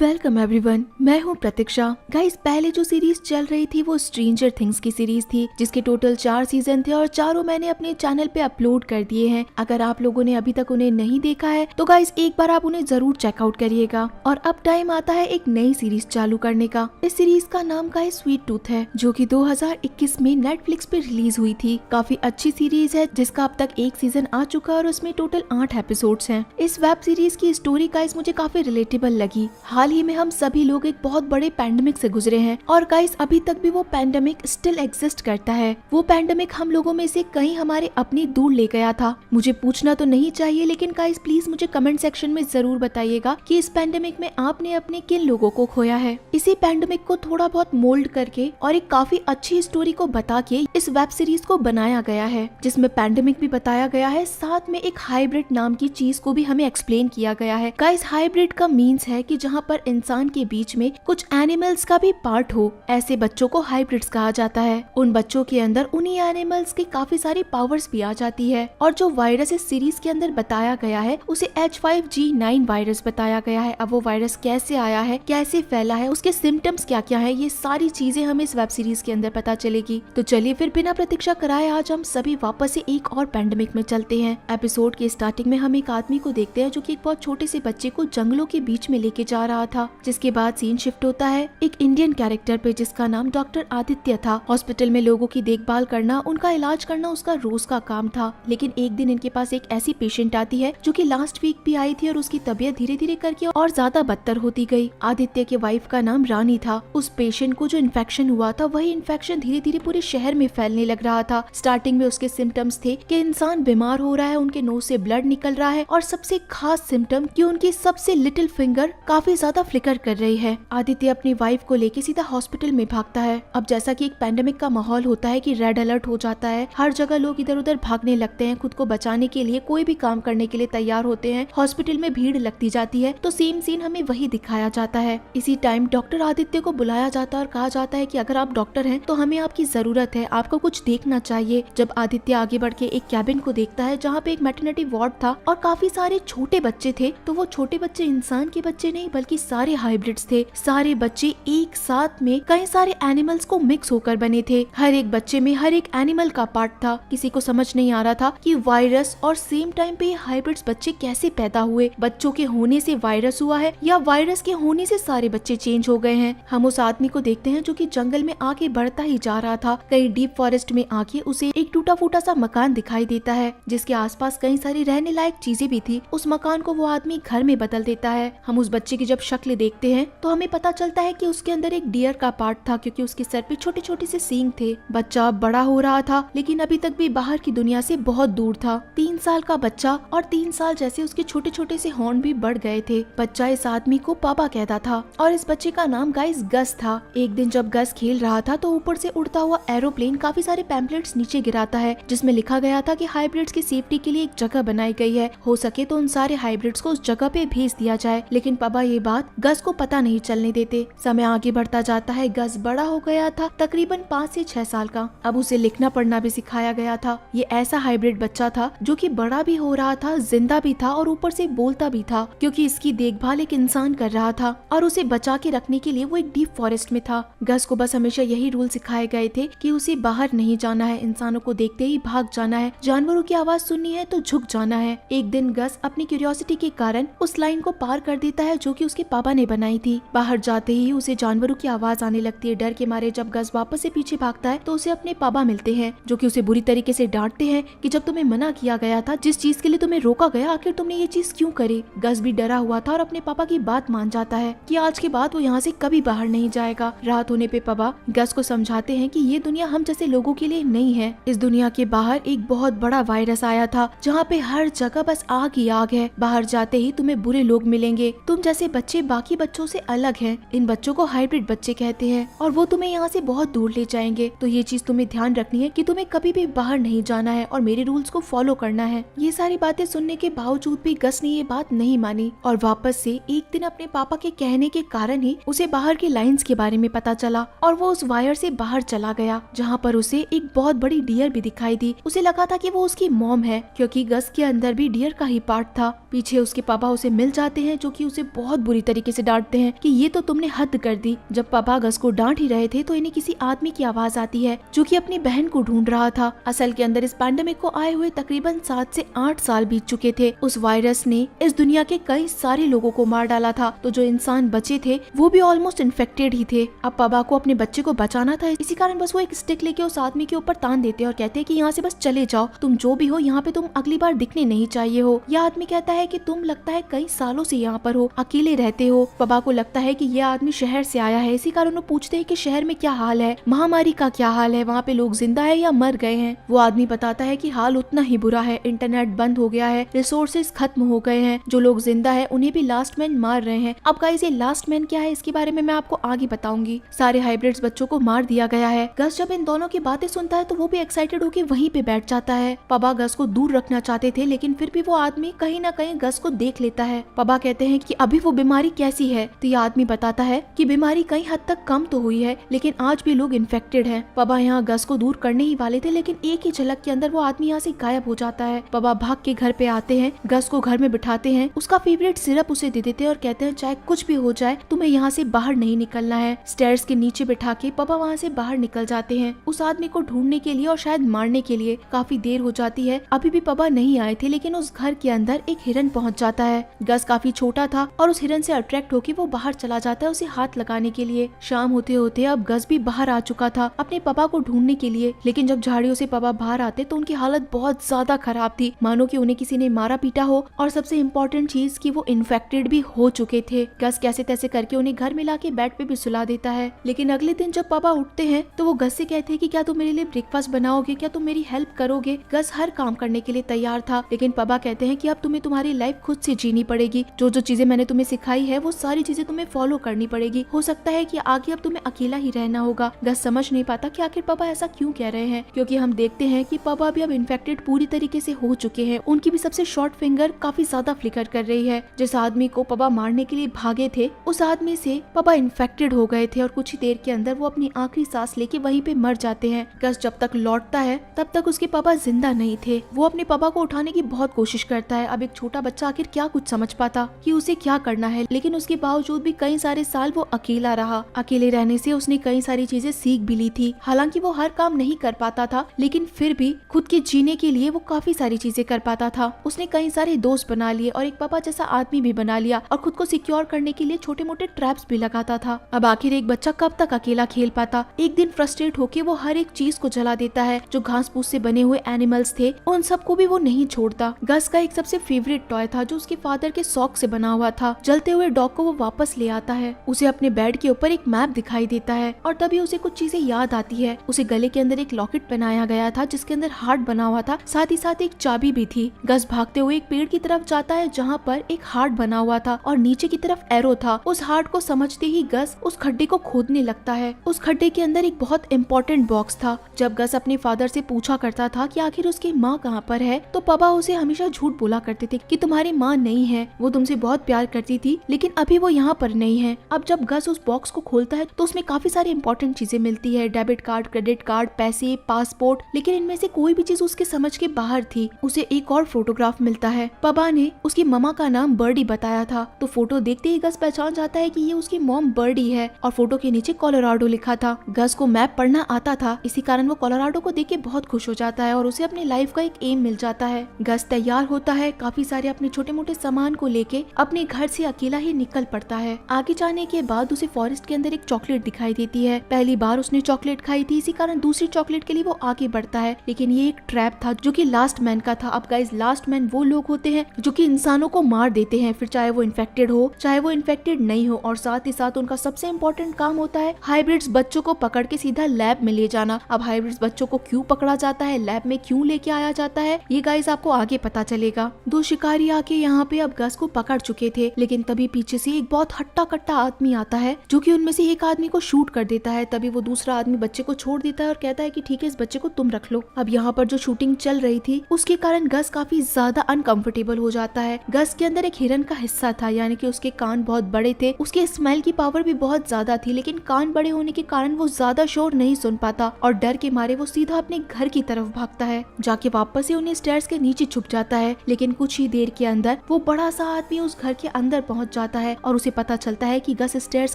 Welcome everyone, मैं हूं प्रतीक्षा। Guys, पहले जो सीरीज चल रही थी वो स्ट्रेंजर थिंग्स की सीरीज थी, जिसके टोटल 4 सीजन थे और चारों मैंने अपने चैनल पे अपलोड कर दिए हैं। अगर आप लोगों ने अभी तक उन्हें नहीं देखा है तो गाइस एक बार आप उन्हें जरूर चेकआउट करिएगा। और अब टाइम आता है एक नई सीरीज चालू करने का। इस सीरीज का नाम गाइस स्वीट टूथ है, जो कि 2021 में नेटफ्लिक्स पे रिलीज हुई थी। काफी अच्छी सीरीज है जिसका अब तक एक सीजन आ चुका है और उसमें टोटल 8 एपिसोड्स हैं। इस वेब सीरीज की स्टोरी गाइस मुझे काफी रिलेटेबल लगी। हाल ही में हम सभी लोग एक बहुत बड़े पैंडेमिक से गुजरे हैं और गाइस अभी तक भी वो पैंडेमिक स्टिल एग्जिस्ट करता है। वो पैंडेमिक हम लोगों में से कहीं हमारे अपनी दूर ले गया था। मुझे पूछना तो नहीं चाहिए, लेकिन गाइस प्लीज मुझे कमेंट सेक्शन में जरूर बताइएगा कि इस पैंडेमिक में आपने अपने किन लोगों को खोया है। इसी पैंडेमिक को थोड़ा बहुत मोल्ड करके और एक काफी अच्छी स्टोरी को बता के इस वेब सीरीज को बनाया गया है, जिसमें पैंडेमिक भी बताया गया है, साथ में एक हाइब्रिड नाम की चीज को भी हमें एक्सप्लेन किया गया है। गाइस, हाइब्रिड का मीन्स है कि जहाँ पर इंसान के बीच में कुछ एनिमल्स का भी पार्ट हो, ऐसे बच्चों को हाइब्रिड्स कहा जाता है। उन बच्चों के अंदर उन्हीं एनिमल्स की काफी सारी पावर्स भी आ जाती है। और जो वायरस इस सीरीज के अंदर बताया गया है उसे H5G9 वायरस बताया गया है। अब वो वायरस कैसे आया है, कैसे फैला है, उसके सिम्टम्स क्या क्या है, ये सारी चीजें हमें इस वेब सीरीज के अंदर पता चलेगी। तो चलिए फिर बिना प्रतीक्षा कराए आज हम सभी वापस से एक और पैंडेमिक में चलते हैं। एपिसोड के स्टार्टिंग में हम एक आदमी को देखते हैं जो कि एक बहुत छोटे से बच्चे को जंगलों के बीच में लेके जा रहा था। जिसके बाद सीन शिफ्ट होता है एक इंडियन कैरेक्टर पे जिसका नाम डॉक्टर आदित्य था। हॉस्पिटल में लोगों की देखभाल करना, उनका इलाज करना उसका रोज का काम था। लेकिन एक दिन इनके पास एक ऐसी पेशेंट आती है जो कि लास्ट वीक भी आई थी और उसकी तबीयत धीरे धीरे करके और ज्यादा बदतर होती गई। आदित्य के वाइफ का नाम रानी था। उस पेशेंट को जो इन्फेक्शन हुआ था वही इन्फेक्शन धीरे धीरे पूरे शहर में फैलने लग रहा था। स्टार्टिंग में उसके सिम्टम्स थे कि इंसान बीमार हो रहा है, उनके नोज से ब्लड निकल रहा है और सबसे खास सिम्टम कि उनकी सबसे लिटिल फिंगर काफी ज्यादा फ्लिकर कर रही है। आदित्य अपनी वाइफ को लेके सीधा हॉस्पिटल में भागता है। अब जैसा कि एक पैंडेमिक का माहौल होता है कि रेड अलर्ट हो जाता है, हर जगह लोग इधर उधर भागने लगते हैं, खुद को बचाने के लिए कोई भी काम करने के लिए तैयार होते हैं, हॉस्पिटल में भीड़ लगती जाती है। तो सेम सीन हमें वही दिखाया जाता है। इसी टाइम डॉक्टर आदित्य को बुलाया जाता है और कहा जाता है कि अगर आप डॉक्टर हैं तो हमें आपकी जरूरत है, आपको कुछ देखना चाहिए। जब आदित्य आगे बढ़ के एक कैबिन को देखता है जहाँ पे एक मैटरनिटी वार्ड था और काफी सारे छोटे बच्चे थे, तो वो छोटे बच्चे इंसान के बच्चे नहीं बल्कि सारे हाइब्रिड्स थे। सारे बच्चे एक साथ में कई सारे एनिमल्स को मिक्स होकर बने थे। हर एक बच्चे में हर एक एनिमल का पार्ट था। किसी को समझ नहीं आ रहा था कि वायरस और सेम टाइम पे हाइब्रिड्स बच्चे कैसे पैदा हुए। बच्चों के होने से वायरस हुआ है या वायरस के होने से सारे बच्चे चेंज हो गए हैं। हम उस आदमी को देखते हैं जो कि जंगल में आगे बढ़ता ही जा रहा था। कहीं डीप फॉरेस्ट में आके उसे एक टूटा फूटा सा मकान दिखाई देता है जिसके आसपास कई सारी रहने लायक चीजें भी थी। उस मकान को वो आदमी घर में बदल देता है। हम उस बच्चे की जब शक्ल देखते हैं तो हमें पता चलता है कि उसके अंदर एक डियर का पार्ट था, क्योंकि उसके सर पे छोटे छोटे से सींग थे। बच्चा बड़ा हो रहा था लेकिन अभी तक भी बाहर की दुनिया से बहुत दूर था। 3 साल का बच्चा और 3 साल जैसे उसके छोटे छोटे से हॉर्न भी बढ़ गए थे। बच्चा इस आदमी को पापा कहता था और इस बच्चे का नाम गाइस गस था। एक दिन जब गस खेल रहा था तो ऊपर से उड़ता हुआ एरोप्लेन काफी सारे पैम्पलेट्स नीचे गिराता है जिसमें लिखा गया था कि हाइब्रिड्स की सेफ्टी के लिए एक जगह बनाई गई है, हो सके तो उन सारे हाइब्रिड्स को उस जगह पे भेज दिया जाए। लेकिन पापा ये बात गस को पता नहीं चलने देते। समय आगे बढ़ता जाता है। गस बड़ा हो गया था, तकरीबन 5 से 6 साल का। अब उसे लिखना पढ़ना भी सिखाया गया था। ये ऐसा हाइब्रिड बच्चा था जो कि बड़ा भी हो रहा था, जिंदा भी था और ऊपर से बोलता भी था, क्योंकि इसकी देखभाल एक इंसान कर रहा था और उसे बचा के रखने के लिए वो एक डीप फॉरेस्ट में था। गस को बस हमेशा यही रूल सिखाए गए थे कि उसे बाहर नहीं जाना है, इंसानों को देखते ही भाग जाना है, जानवरों की आवाज सुननी है तो झुक जाना है। एक दिन गस अपनी क्यूरियोसिटी के कारण उस लाइन को पार कर देता है जो कि उसके पापा ने बनाई थी। बाहर जाते ही उसे जानवरों की आवाज आने लगती है। डर के मारे जब गस वापस से पीछे भागता है तो उसे अपने पापा मिलते हैं जो कि उसे बुरी तरीके से डांटते हैं कि जब तुम्हें मना किया गया था, जिस चीज के लिए तुम्हें रोका गया, आखिर तुमने ये चीज क्यों करी। गस भी डरा हुआ था और अपने पापा की बात मान जाता है कि आज के बाद वो यहाँ से कभी बाहर नहीं जाएगा। रात होने पे पापा गस को समझाते हैं कि ये दुनिया हम जैसे लोगों के लिए नहीं है। इस दुनिया के बाहर एक बहुत बड़ा वायरस आया था जहाँ पे हर जगह बस आग ही आग है। बाहर जाते ही तुम्हें बुरे लोग मिलेंगे। तुम जैसे बच्चे बाकी बच्चों से अलग हैं। इन बच्चों को हाइब्रिड बच्चे कहते हैं और वो तुम्हें यहाँ से बहुत दूर ले जाएंगे। तो ये चीज तुम्हें ध्यान रखनी है कि तुम्हें कभी भी बाहर नहीं जाना है और मेरे रूल्स को फॉलो करना है। ये सारी बातें सुनने के बावजूद भी गस ने ये बात नहीं मानी और वापस से एक दिन अपने पापा के कहने के कारण ही उसे बाहर के लाइंस के बारे में पता चला और वो उस वायर से बाहर चला गया, जहाँ पर उसे एक बहुत बड़ी डियर भी दिखाई दी। उसे लगा था कि वो उसकी मॉम है, क्योंकि गस के अंदर भी डियर का ही पार्ट था। पीछे उसके पापा उसे मिल जाते हैं जो कि उसे बहुत बुरी तरीके से डांटते हैं कि ये तो तुमने हद कर दी। जब पापा गस को डांट ही रहे थे तो इन्हें किसी आदमी की आवाज आती है जो कि अपनी बहन को ढूंढ रहा था। असल के अंदर इस पैंडेमिक को आए हुए तकरीबन 7 से 8 साल बीत चुके थे। उस वायरस ने इस दुनिया के कई सारे लोगों को मार डाला था, तो जो इंसान बचे थे वो भी ऑलमोस्ट इन्फेक्टेड ही थे। अब पापा को अपने बच्चे को बचाना था, इसी कारण बस वो एक स्टिक लेके उस आदमी के ऊपर तान देते हैं और कहते हैं कि यहाँ से बस चले जाओ, तुम जो भी हो यहाँ पे तुम अगली बार दिखने नहीं चाहिए हो। यह आदमी कहता है कि तुम लगता है कई सालों से यहाँ पर हो, अकेले रहते हो। पापा को लगता है कि यह आदमी शहर से आया है, इसी कारण वो पूछते हैं कि शहर में क्या हाल है, महामारी का क्या हाल है, वहाँ पे लोग जिंदा है या मर गए हैं। वो आदमी बताता है कि हाल उतना ही बुरा है, इंटरनेट बंद हो गया है, रिसोर्सेज खत्म हो गए हैं, जो लोग जिंदा है उन्हें भी लास्ट मैन मार रहे हैं। अब गाइस ये लास्ट मैन क्या है इसके बारे में मैं आपको आगे बताऊंगी। सारे हाइब्रिड्स बच्चों को मार दिया गया है। गस जब इन दोनों की बातें सुनता है तो वो भी एक्साइटेड होकर वहीं पे बैठ जाता है। पापा गस को दूर रखना चाहते थे, लेकिन फिर भी वो आदमी कहीं ना कहीं गस को देख लेता है। पापा कहते हैं कि अभी वो बीमारी कैसी है, तो ये आदमी बताता है कि बीमारी कई हद तक कम तो हुई है, लेकिन आज भी लोग इन्फेक्टेड हैं। पापा यहाँ गस को दूर करने ही वाले थे, लेकिन एक ही झलक के अंदर वो आदमी यहाँ से गायब हो जाता है। पापा भाग के घर पे आते हैं, गस को घर में बिठाते हैं, उसका फेवरेट सिरप उसे दे देते हैं और कहते हैं चाहे कुछ भी हो जाए तुम्हें यहाँ से बाहर नहीं निकलना है। स्टेयर्स के नीचे बिठा के पापा वहाँ से बाहर निकल जाते हैं उस आदमी को ढूंढने के लिए और शायद मारने के लिए। काफी देर हो जाती है, अभी भी पापा नहीं आए थे, लेकिन उस घर के अंदर एक हिरन पहुँच जाता है। गस काफी छोटा था और उस हिरन से अट्रैक्ट होकर वो बाहर चला जाता है उसे हाथ लगाने के लिए। शाम होते होते अब गस भी बाहर आ चुका था अपने पापा को ढूंढने के लिए, लेकिन जब झाड़ियों से पापा बाहर आते तो उनकी हालत बहुत ज्यादा खराब थी, मानो कि उन्हें किसी ने मारा पीटा हो, और सबसे इम्पोर्टेंट चीज कि वो इन्फेक्टेड भी हो चुके थे। गस कैसे तैसे करके उन्हें घर में लाके बेड पे भी सुला देता है। लेकिन अगले दिन जब पापा उठते हैं तो वो गस से कहते हैं कि क्या तुम मेरे लिए ब्रेकफास्ट बनाओगे, क्या तुम मेरी हेल्प करोगे। गस हर काम करने के लिए तैयार था, लेकिन पापा कहते हैं कि अब तुम्हें तुम्हारी लाइफ खुद से जीनी पड़ेगी, जो जो चीजें मैंने तुम्हें सिखाई है वो सारी चीजें तुम्हें फॉलो करनी पड़ेगी। हो सकता है कि आगे अब तुम्हें अकेला ही रहना होगा। गस समझ नहीं पाता कि आखिर पापा ऐसा क्यों कह रहे हैं, क्योंकि हम देखते हैं कि पापा भी अब इन्फेक्टेड पूरी तरीके से हो चुके हैं। उनकी भी सबसे शॉर्ट फिंगर काफी ज्यादा फ्लिकर कर रही है। जिस आदमी को पापा मारने के लिए भागे थे उस आदमी से पापा इन्फेक्टेड हो गए थे और कुछ ही देर के अंदर वो अपनी आखिरी सांस लेके वहीं पे मर जाते हैं। गस जब तक लौटता है तब तक उसके पापा जिंदा नहीं थे। वो अपने पापा को उठाने की बहुत कोशिश करता है। अब एक छोटा बच्चा आखिर क्या कुछ समझ पाता कि उसे क्या करना है, लेकिन उसके बावजूद भी कई सारे साल वो अकेला रहा। अकेले रहने से उसने कई सारी चीजें सीख भी ली थी। हालांकि वो हर काम नहीं कर पाता था, लेकिन फिर भी खुद के जीने के लिए वो काफी सारी चीजें कर पाता था। उसने कई सारे दोस्त बना लिए और एक पापा जैसा आदमी भी बना लिया और खुद को सिक्योर करने के लिए छोटे मोटे ट्रैप्स भी लगाता था। अब आखिर एक बच्चा कब तक अकेला खेल पाता। एक दिन फ्रस्ट्रेट होके वो हर एक चीज को जला देता है। जो घास फूस से बने हुए एनिमल्स थे उन सबको भी वो नहीं छोड़ता। गस का एक सबसे फेवरेट टॉय था जो उसके फादर के शौक से बना हुआ था। जलते हुए डॉग को वो वापस ले आता है। उसे अपने बेड के ऊपर एक मैप दिखाई देता है और तभी उसे कुछ चीजें याद आती है। उसे गले के अंदर एक लॉकेट पहनाया गया था जिसके अंदर हार्ट बना हुआ था, साथ ही साथ एक चाबी भी थी। गस भागते हुए एक पेड़ की तरफ जाता है जहाँ पर एक हार्ट बना हुआ था और नीचे की तरफ एरो था। उस हार्ट को समझते ही गस उस खड्डे को खोदने लगता है। उस खड्डे के अंदर एक बहुत इंपॉर्टेंट बॉक्स था। जब गस अपने फादर से पूछा करता था कि आखिर उसकी माँ कहाँ पर है, तो पापा उसे हमेशा झूठ बोला करते थे कि तुम्हारी माँ नहीं है, वो तुमसे बहुत प्यार करती थी, लेकिन अभी वो यहाँ पर नहीं है। अब जब गस उस बॉक्स को खोलता है तो उसमें काफी सारी इंपॉर्टेंट चीजें मिलती है, डेबिट कार्ड, क्रेडिट कार्ड, पैसे, पासपोर्ट, लेकिन इनमें से कोई भी चीज उसके समझ के बाहर थी। उसे एक और फोटोग्राफ मिलता है। पापा ने उसकी ममा का नाम बर्डी बताया था, तो फोटो देखते ही गस पहचान जाता है कि ये उसकी मॉम बर्डी है और फोटो के नीचे कोलोराडो लिखा था। गस को मैप पढ़ना आता था, इसी कारण वो कोलोराडो को देख के बहुत खुश हो जाता है और उसे अपनी लाइफ का एक एम मिल जाता है। गस तैयार होता है, काफी सारे अपने छोटे मोटे सामान को लेके अपने घर से अकेला ही निकल पड़ता है। आगे जाने के बाद उसे फॉरेस्ट के अंदर एक चॉकलेट दिखाई देती है। पहली बार उसने चॉकलेट खाई थी, इसी कारण दूसरी चॉकलेट के लिए वो आगे बढ़ता है, लेकिन ये एक ट्रैप था जो कि लास्ट मैन का था। अब गाइस लास्ट मैन वो लोग होते हैं जो कि इंसानों को मार देते हैं, फिर चाहे वो इन्फेक्टेड हो चाहे वो इन्फेक्टेड नहीं हो, और साथ ही साथ उनका सबसे इम्पोर्टेंट काम होता है हाइब्रिड्स बच्चों को पकड़ के सीधा लैब में ले जाना। अब हाइब्रिड्स बच्चों को क्यों पकड़ा जाता है, लैब में क्यों लेके आया जाता है, ये गाइस आपको आगे पता चलेगा। दो शिकारी आके यहाँ पे अब गस को पकड़ चुके थे, लेकिन तभी पीछे से एक बहुत हट्टा कट्टा आदमी आता है जो कि उनमें से एक आदमी को शूट कर देता है। तभी वो दूसरा आदमी बच्चे को छोड़ देता है और कहता है कि ठीक है, इस बच्चे को तुम रख लो। अब यहाँ पर जो शूटिंग चल रही थी उसके कारण गस काफी ज्यादा अनकंफर्टेबल हो जाता है। गस के अंदर एक हिरन का हिस्सा था, यानी कि उसके कान बहुत बड़े थे, उसके स्मेल की पावर भी बहुत ज्यादा थी, लेकिन कान बड़े होने के कारण वो ज्यादा शोर नहीं सुन पाता और डर के मारे वो सीधा अपने घर की तरफ भागता है। जाके वापस से उन्हें स्टेयर्स के नीचे छुप जाता है, लेकिन कुछ ही देर के अंदर वो बड़ा सा आदमी उस घर के अंदर पहुंच पहुंच जाता है और उसे पता चलता है कि गस स्टेयर्स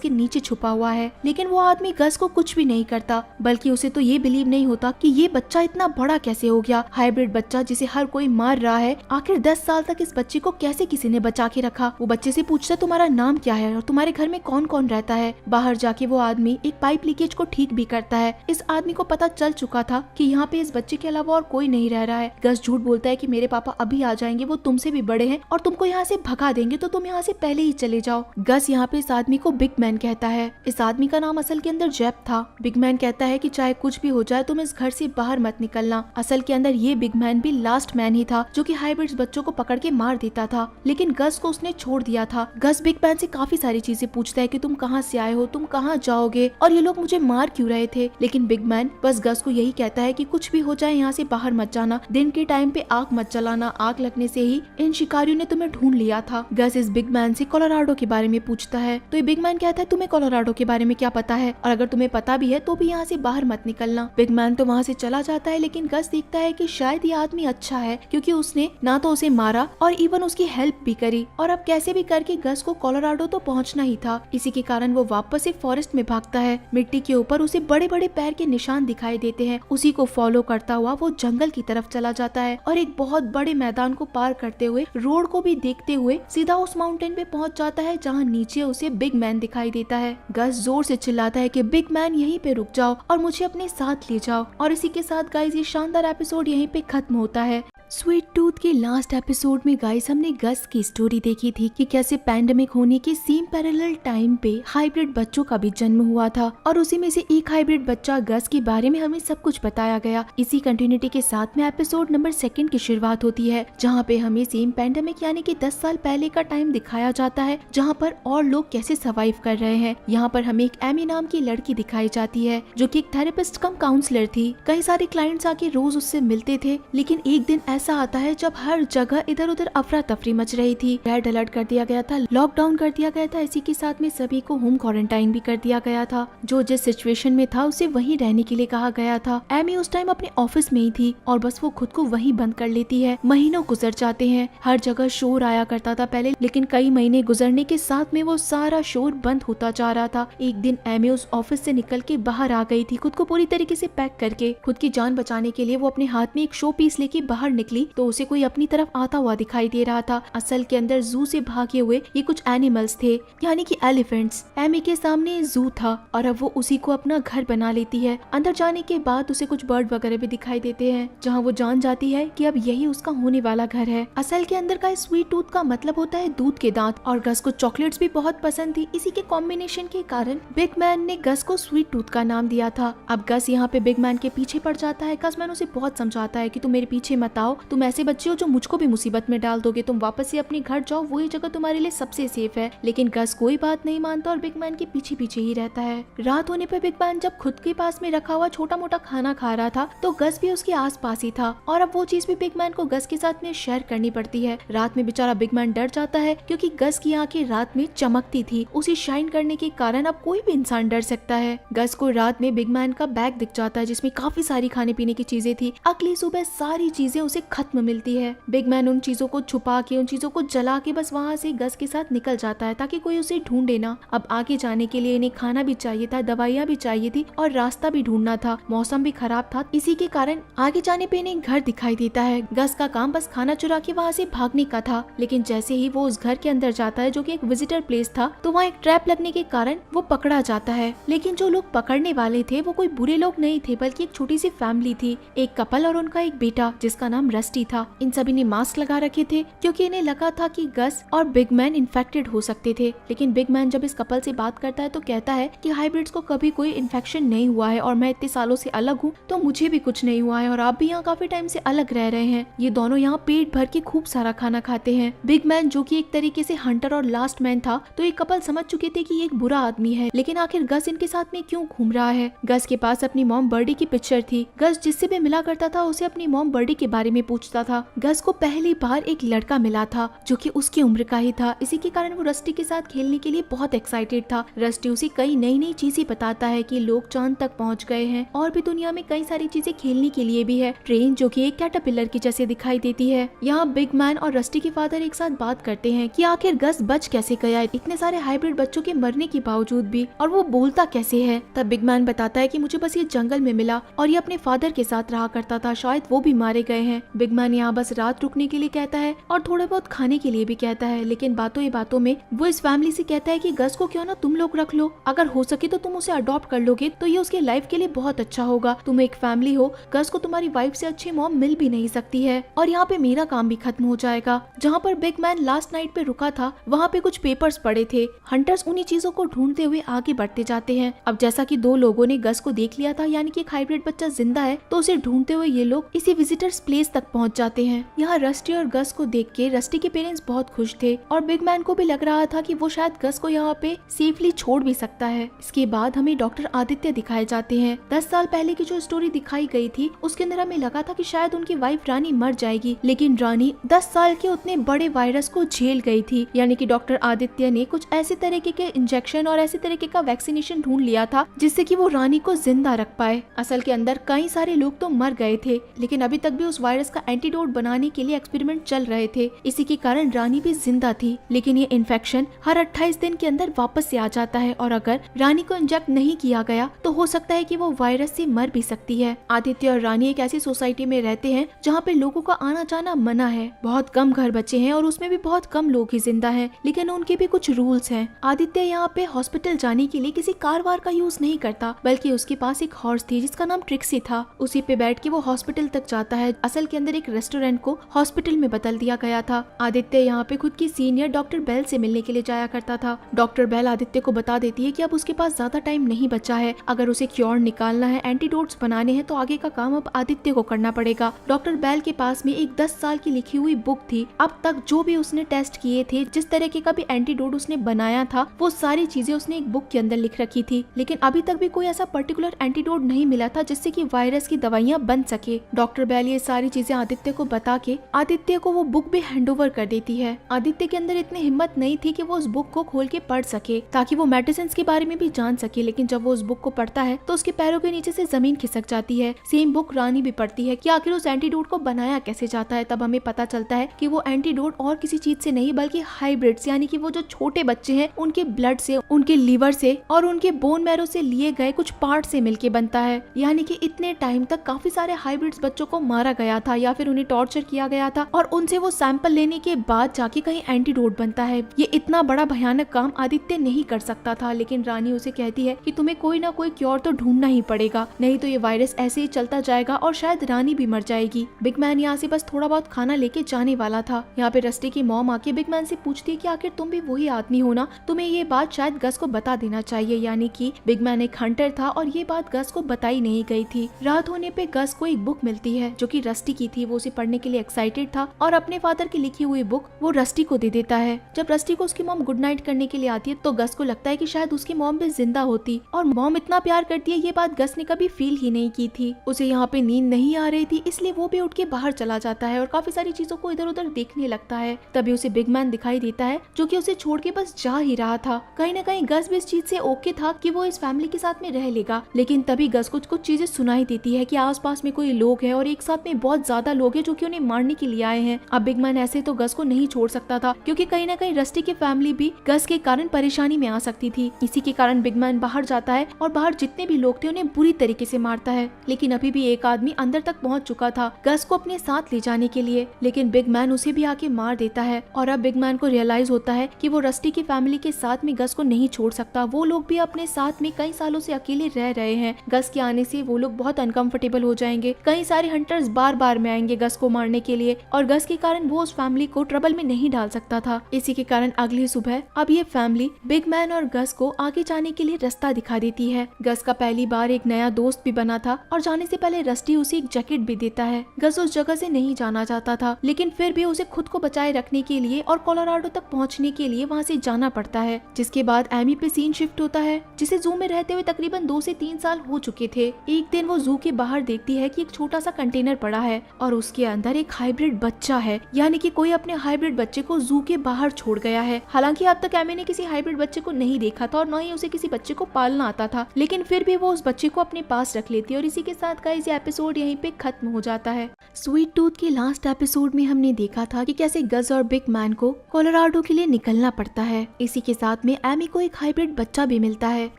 के नीचे छुपा हुआ है। लेकिन वो आदमी गस को कुछ भी नहीं करता, बल्कि उसे तो ये बिलीव नहीं होता कि ये बच्चा इतना बड़ा कैसे हो गया। हाइब्रिड बच्चा जिसे हर कोई मार रहा है, आखिर 10 साल तक इस बच्चे को कैसे किसी ने बचा के रखा। वो बच्चे से पूछता तुम्हारा नाम क्या है और तुम्हारे घर में कौन कौन रहता है। बाहर जाके वो आदमी एक पाइप लीकेज को ठीक भी करता है। इस आदमी को पता चल चुका था कि यहाँ पे इस बच्चे के अलावा और कोई नहीं रह रहा है। गस झूठ बोलता है कि मेरे पापा अभी आ जाएंगे, वो तुमसे भी बड़े हैं और तुमको यहाँ से भगा देंगे, तो तुम यहाँ से पहले ही चले जाओ। गस यहाँ पे इस आदमी को बिग मैन कहता है। इस आदमी का नाम असल के अंदर जेब था। बिग मैन कहता है कि चाहे कुछ भी हो जाए तुम इस घर से बाहर मत निकलना। असल के अंदर ये बिग मैन भी लास्ट मैन ही था जो कि हाइब्रिड्स बच्चों को पकड़ के मार देता था, लेकिन गस को उसने छोड़ दिया था। गस बिग मैन से काफी सारी चीजें पूछता है कि तुम कहाँ से आए हो, तुम कहाँ जाओगे और ये लोग मुझे मार क्यों रहे थे। लेकिन बिग मैन बस गस को यही कहता है कि कुछ भी हो जाए यहाँ से बाहर मत जाना, दिन के टाइम पे आग मत जलाना, आग लगने से ही इन शिकारियों ने तुम्हें ढूंढ लिया था। गस इस बिग मैन से कोलोराडो के बारे में पूछता है तो ये बिग मैन कहता है तुम्हें कोलोराडो के बारे में क्या पता है, और अगर तुम्हें पता भी है तो भी यहाँ से बाहर मत निकलना। बिग मैन तो वहाँ से चला जाता है, लेकिन गस देखता है कि शायद ये आदमी अच्छा है क्योंकि उसने ना तो उसे मारा और इवन उसकी हेल्प भी करी, और अब कैसे भी करके गस को कोलोराडो तो पहुँचना ही था। इसी के कारण वो वापस एक फॉरेस्ट में भागता है। मिट्टी के ऊपर उसे बड़े बड़े पैर के निशान दिखाई देते हैं। उसी को फॉलो करता हुआ वो जंगल की तरफ चला जाता है और एक बहुत बड़े मैदान को पार करते हुए, रोड को भी देखते हुए सीधा उस माउंटेन पे पहुंच जाता है जहां नीचे उसे बिग मैन दिखाई देता है। गस जोर से चिल्लाता है कि बिग मैन यहीं पे रुक जाओ और मुझे अपने साथ ले जाओ। और इसी के साथ गाइस ये शानदार एपिसोड यहीं पे खत्म होता है। स्वीट टूथ के लास्ट एपिसोड में गाइस हमने गस की स्टोरी देखी थी कि कैसे पैंडेमिक होने के सेम पैरेलल टाइम पे हाइब्रिड बच्चों का भी जन्म हुआ था, और उसी में से एक हाइब्रिड बच्चा गस के बारे में हमें सब कुछ बताया गया। इसी कंटिन्यूटी के साथ में एपिसोड नंबर 2 की शुरुआत होती है, जहाँ पे हमें सेम पैंडेमिक यानी कि 10 साल पहले का टाइम दिखाया जाता है, जहाँ पर और लोग कैसे सर्वाइव कर रहे हैं। यहाँ पर हमें एक एमी नाम की लड़की दिखाई जाती है जो कि एक थेरेपिस्ट कम काउंसलर थी। कई सारे क्लाइंट्स आके रोज उससे मिलते थे, लेकिन एक दिन ऐसा आता है जब हर जगह इधर उधर अफरा तफरी मच रही थी। रेड अलर्ट कर दिया गया था, लॉकडाउन कर दिया गया था, इसी के साथ में सभी को होम क्वारंटाइन भी कर दिया गया था। जो जिस सिचुएशन में था उसे वहीं रहने के लिए कहा गया था। एमी उस टाइम अपने ऑफिस में ही थी और बस वो खुद को वहीं बंद कर लेती है। महीनों गुजर जाते हैं, हर जगह शोर आया करता था पहले, लेकिन कई महीने गुजरने के साथ में वो सारा शोर बंद होता जा रहा था। एक दिन एमी उस ऑफिस से निकल के बाहर आ गई थी, खुद को पूरी तरीके से पैक करके। खुद की जान बचाने के लिए वो अपने हाथ में एक शो पीस लेके बाहर निकली तो उसे कोई अपनी तरफ आता हुआ दिखाई दे रहा था। असल के अंदर जू से भागे हुए ये कुछ एनिमल्स थे, यानी कि एलिफेंट्स। एमी के सामने जू था और अब वो उसी को अपना घर बना लेती है। अंदर जाने के बाद उसे कुछ बर्ड वगैरह भी दिखाई देते हैं, जहाँ वो जान जाती है कि अब यही उसका होने वाला घर है। असल के अंदर का स्वीट टूथ का मतलब होता है दूध के दांत, और गस को चॉकलेट्स भी बहुत पसंद थी। इसी के कॉम्बिनेशन के कारण बिग मैन ने गस को स्वीट टूथ का नाम दिया था। अब गस यहाँ पे बिग मैन के पीछे पड़ जाता है। गस मैन उसे बहुत समझाता है कि तुम मेरे पीछे मत आओ, तुम ऐसे बच्चे हो जो मुझको भी मुसीबत में डाल दोगे, तुम वापस से अपने घर जाओ, वही जगह तुम्हारे लिए सबसे सेफ है। लेकिन गस कोई बात नहीं मानता और बिग मैन के पीछे पीछे ही रहता है। रात होने पर बिग मैन जब खुद के पास में रखा हुआ छोटा मोटा खाना खा रहा था तो गस भी उसके आस पास ही था, और अब वो चीज भी बिग मैन को गस के साथ में शेयर करनी पड़ती है। रात में बेचारा बिग मैन डर जाता है क्योंकि गस की आंखें रात में चमकती थी, उसे शाइन करने के कारण अब कोई भी इंसान डर सकता है। गस को रात में बिग मैन का बैग दिख जाता है जिसमें काफी सारी खाने पीने की चीजें थी। अगली सुबह सारी चीजें उसे खत्म मिलती है। बिग मैन उन चीजों को छुपा के, उन चीजों को जला के बस वहाँ से गस के साथ निकल जाता है ताकि कोई उसे ढूंढे ना। अब आगे जाने के लिए इन्हें खाना भी चाहिए था, दवाइयाँ भी चाहिए थी और रास्ता भी ढूंढना था। मौसम भी खराब था, इसी के कारण आगे जाने पे इन्हें घर दिखाई देता है। गस का काम बस खाना चुरा के वहाँ से भागने का था, लेकिन जैसे ही वो उस घर के अंदर जाता है जो कि एक विजिटर प्लेस था, तो वहाँ एक ट्रैप लगने के कारण वो पकड़ा जाता है। लेकिन जो लोग पकड़ने वाले थे वो कोई बुरे लोग नहीं थे, बल्कि एक छोटी सी फैमिली थी, एक कपल और उनका एक बेटा जिसका नाम रस्टी था। इन सभी ने मास्क लगा रखे थे क्योंकि इन्हें लगा था कि गस और बिग मैन इन्फेक्टेड हो सकते थे। लेकिन बिग मैन जब इस कपल से बात करता है तो कहता है कि हाइब्रिड्स को कभी कोई इन्फेक्शन नहीं हुआ है और मैं इतने सालों से अलग हूँ तो मुझे भी कुछ नहीं हुआ है, और आप भी यहाँ काफी टाइम से अलग रह रहे हैं। ये दोनों यहाँ पेट भर के खूब सारा खाना खाते हैं। बिग मैन जो कि एक तरीके से हंटर और लास्ट मैन था, तो ये कपल समझ चुके थे कि ये एक बुरा आदमी है, लेकिन आखिर गस इनके साथ में क्यों घूम रहा है। गस के पास अपनी मॉम बर्डी की पिक्चर थी। गस जिससे भी मिला करता था उसे अपनी मॉम बर्डी के बारे में पूछता था। गस को पहली बार एक लड़का मिला था जो कि उसकी उम्र का ही था। इसी के कारण वो रस्टी के साथ खेलने के लिए बहुत एक्साइटेड था। रस्टी उसे कई नई नई चीजें बताता है कि लोग चांद तक पहुंच गए हैं और भी दुनिया में कई सारी चीजें खेलने के लिए भी है। ट्रेन जो कि एक कैटरपिलर की जैसे दिखाई देती है। यहाँ बिग मैन और रस्टी के फादर एक साथ बात करते हैं कि आखिर गस बच कैसे गया इतने सारे हाइब्रिड बच्चों के मरने के बावजूद भी, और वो बोलता कैसे है। तब बिग मैन बताता है कि मुझे बस ये जंगल में मिला और ये अपने फादर के साथ रहा करता था, शायद वो भी मारे गए हैं। बिग मैन यहाँ बस रात रुकने के लिए कहता है और थोड़ा बहुत खाने के लिए भी कहता है, लेकिन बातों ही बातों में वो इस फैमिली से कहता है कि गस को क्यों ना तुम लोग रख लो, अगर हो सके तो तुम उसे अडॉप्ट कर लोगे तो ये उसके लाइफ के लिए बहुत अच्छा होगा। तुम एक फैमिली हो, गस को तुम्हारी वाइफ से अच्छी मॉम मिल भी नहीं सकती है और यहाँ पे मेरा काम भी खत्म हो जाएगा। जहाँ पर बिग मैन लास्ट नाइट पे रुका था वहाँ पे कुछ पेपर्स पड़े थे। हंटर्स उन्हीं चीजों को ढूंढते हुए आगे बढ़ते जाते हैं। अब जैसा कि दो लोगों ने गस को देख लिया था, यानी कि एक हाइब्रिड बच्चा जिंदा है, तो उसे ढूंढते हुए ये लोग इसी विजिटर्स प्लेस तक पहुंच जाते हैं। यहाँ रस्टी और गस को देख के रस्टी के पेरेंट्स बहुत खुश थे और बिग मैन को भी लग रहा था कि वो शायद गस को यहाँ पे सेफली छोड़ भी सकता है। इसके बाद हमें डॉक्टर आदित्य दिखाए जाते हैं। 10 साल पहले की जो स्टोरी दिखाई गई थी उसके अंदर हमें लगा था कि शायद उनकी वाइफ रानी मर जाएगी, लेकिन रानी 10 साल के उतने बड़े वायरस को झेल गई थी। यानी कि डॉक्टर आदित्य ने कुछ ऐसे तरीके के इंजेक्शन और ऐसे तरीके का वैक्सीनेशन ढूंढ लिया था जिससे कि वो रानी को जिंदा रख पाए। असल के अंदर कई सारे लोग तो मर गए थे, लेकिन अभी तक भी उस वायरस का एंटीडोट बनाने के लिए एक्सपेरिमेंट चल रहे थे। इसी के कारण रानी भी जिंदा थी, लेकिन ये इन्फेक्शन हर 28 दिन के अंदर वापस से आ जाता है और अगर रानी को इंजेक्ट नहीं किया गया तो हो सकता है कि वो वायरस से मर भी सकती है। आदित्य और रानी एक ऐसी सोसाइटी में रहते हैं जहाँ पे लोगों का आना जाना मना है। बहुत कम घर बचे हैं और उसमें भी बहुत कम लोग ही जिंदा हैं, लेकिन उनके भी कुछ रूल्स हैं। आदित्य यहाँ पे हॉस्पिटल जाने के लिए किसी कार वार का यूज नहीं करता, बल्कि उसके पास एक हॉर्स थी जिसका नाम ट्रिक्सी था। उसी पे बैठ के वो हॉस्पिटल तक जाता है। असल के अंदर एक रेस्टोरेंट को हॉस्पिटल में बदल दिया गया था। आदित्य यहाँ पे खुद की सीनियर डॉक्टर बेल से मिलने के लिए जाया करता था। डॉक्टर बेल आदित्य को बता देती है कि अब उसके पास ज्यादा टाइम नहीं बचा है, अगर उसे क्योर निकालना है, एंटीडोट्स बनाने हैं, तो आगे का काम अब आदित्य को करना पड़ेगा। डॉक्टर बेल के पास में एक 10 साल की लिखी हुई बुक थी। अब तक जो भी उसने टेस्ट किए थे, जिस तरीके का भी एंटीडोट उसने बनाया था, वो सारी चीजें उसने एक बुक के अंदर लिख रखी थी, लेकिन अभी तक भी कोई ऐसा पर्टिकुलर एंटीडोट नहीं मिला था जिससे कि वायरस की दवाइयां बन सके। डॉक्टर बेल ये सारी चीजें आदित्य को बता के आदित्य को वो बुक भी हैंडओवर कर देती है। आदित्य के अंदर इतनी हिम्मत नहीं थी कि वो उस बुक को खोल के पढ़ सके ताकि वो मेडिसिन के बारे में भी जान सके, लेकिन जब वो उस बुक को पढ़ता है तो उसके पैरों के नीचे से जमीन खिसक जाती है। सेम बुक रानी भी पढ़ती है कि आखिर उस एंटीडोट को बनाया कैसे जाता है। तब हमें पता चलता है कि वो एंटीडोट और किसी चीज से नहीं बल्कि हाइब्रिड्स, यानी कि वो जो छोटे बच्चे हैं उनके ब्लड से, उनके लीवर से और उनके बोन मैरो से लिए गए कुछ पार्ट से मिलके बनता है। यानी कि इतने टाइम तक काफी सारे हाइब्रिड्स बच्चों को मारा गया था या फिर उन्हें टॉर्चर किया गया था और उनसे वो सैंपल लेने के बाद जाके कहीं एंटीडोट बनता है। ये इतना बड़ा भयानक काम आदित्य नहीं कर सकता था, लेकिन रानी उसे कहती है कि तुम्हें कोई ना कोई क्योर तो ढूंढना ही पड़ेगा, नहीं तो ये वायरस ऐसे ही चलता जाएगा और शायद रानी भी मर जाएगी। बिग मैन यहाँ से बस थोड़ा बहुत खाना लेके जाने वाला था। यहाँ पे रस्टी की मॉम आके बिग मैन से पूछती है कि आखिर तुम भी वही आदमी हो ना, तुम्हें ये बात शायद गस को बता देना चाहिए। यानी कि बिग मैन एक हंटर था और ये बात गस को बताई नहीं गई थी। रात होने पे गस को एक बुक मिलती है जो कि रस्टी की थी। वो उसे पढ़ने के लिए एक्साइटेड था और अपने फादर की लिखी हुई बुक वो रस्टी को दे देता है। जब रस्टी को उसकी मॉम गुड नाइट करने के लिए आती है तो गस को लगता है कि शायद उसकी मॉम भी जिंदा होती, और मॉम इतना प्यार करती है ये बात गस ने कभी फील ही नहीं की थी। उसे यहाँ पे नींद नहीं आ रही थी, इसलिए वो भी उठ के बाहर चला जाता है और काफी सारी चीजों को इधर उधर देखने लगता है। तभी उसे बिग मैन दिखाई देता है जो कि उसे छोड़ के बस जा ही रहा था। कहीं ना कहीं गस भी इस चीज से ओके था कि वो इस फैमिली के साथ में रह लेगा, लेकिन तभी गस को कुछ चीजें सुनाई देती है कि आसपास में कोई लोग हैं और एक साथ में बहुत ज्यादा लोग हैं जो कि उन्हें मारने के लिए आए हैं। अब बिग मैन ऐसे तो गस को नहीं छोड़ सकता था क्योंकि कहीं ना कहीं रस्टी की फैमिली भी गस के कारण परेशानी में आ सकती थी। इसी के कारण बिग मैन बाहर जाता है और बाहर जितने भी लोग थे उन्हें बुरी तरीके से मारता है, लेकिन अभी भी एक आदमी अंदर तक पहुंच चुका था गस को अपने साथ ले जाने के लिए, लेकिन बिग मैन उसे भी आके मार देता है। और अब बिग मैन को रियलाइज होता है कि वो रस्टी की फैमिली के साथ में गस को नहीं छोड़ सकता। वो लोग भी अपने साथ में कई सालों से अकेले रह रहे हैं। गस के आने से वो लोग बहुत अनकंफर्टेबल हो जाएंगे। कई सारे हंटर्स बार बार में आएंगे गस को मारने के लिए और गस के कारण वो उस फैमिली को ट्रबल में नहीं डाल सकता था। इसी के कारण अगली सुबह अब ये फैमिली बिग मैन और गस को आगे जाने के लिए रास्ता दिखा देती है। गस का पहली बार एक नया दोस्त भी बना था और जाने से पहले रस्टी उसे एक जैकेट भी देता है। गस उस जगह से नहीं जाना चाहता था, लेकिन फिर भी उसे खुद को बचाए रखने के लिए और कोलोराडो तक पहुंचने के लिए वहां से जाना पड़ता है। जिसके बाद एमी पे सीन शिफ्ट होता है, जिसे जू में रहते हुए तकरीबन 2 से 3 साल हो चुके थे। एक दिन वो जू के बाहर देखती है कि एक छोटा सा कंटेनर पड़ा है और उसके अंदर एक हाइब्रिड बच्चा है, यानी कि कोई अपने हाइब्रिड बच्चे को जू के बाहर छोड़ गया है। हालांकि अब तक एमी ने किसी हाइब्रिड बच्चे को नहीं देखा था और न ही उसे किसी बच्चे को पालना आता था, लेकिन फिर भी वो उस बच्चे को अपने पास रख लेती है। और इसी के साथ गाइस ये एपिसोड यहीं पे खत्म हो जाता है। स्वीट टूथ के लास्ट एपिसोड में हमने देखा था कि कैसे गज और बिग मैन को कोलोराडो के लिए निकलना पड़ता है। इसी के साथ में एमी को एक हाइब्रिड बच्चा भी मिलता है।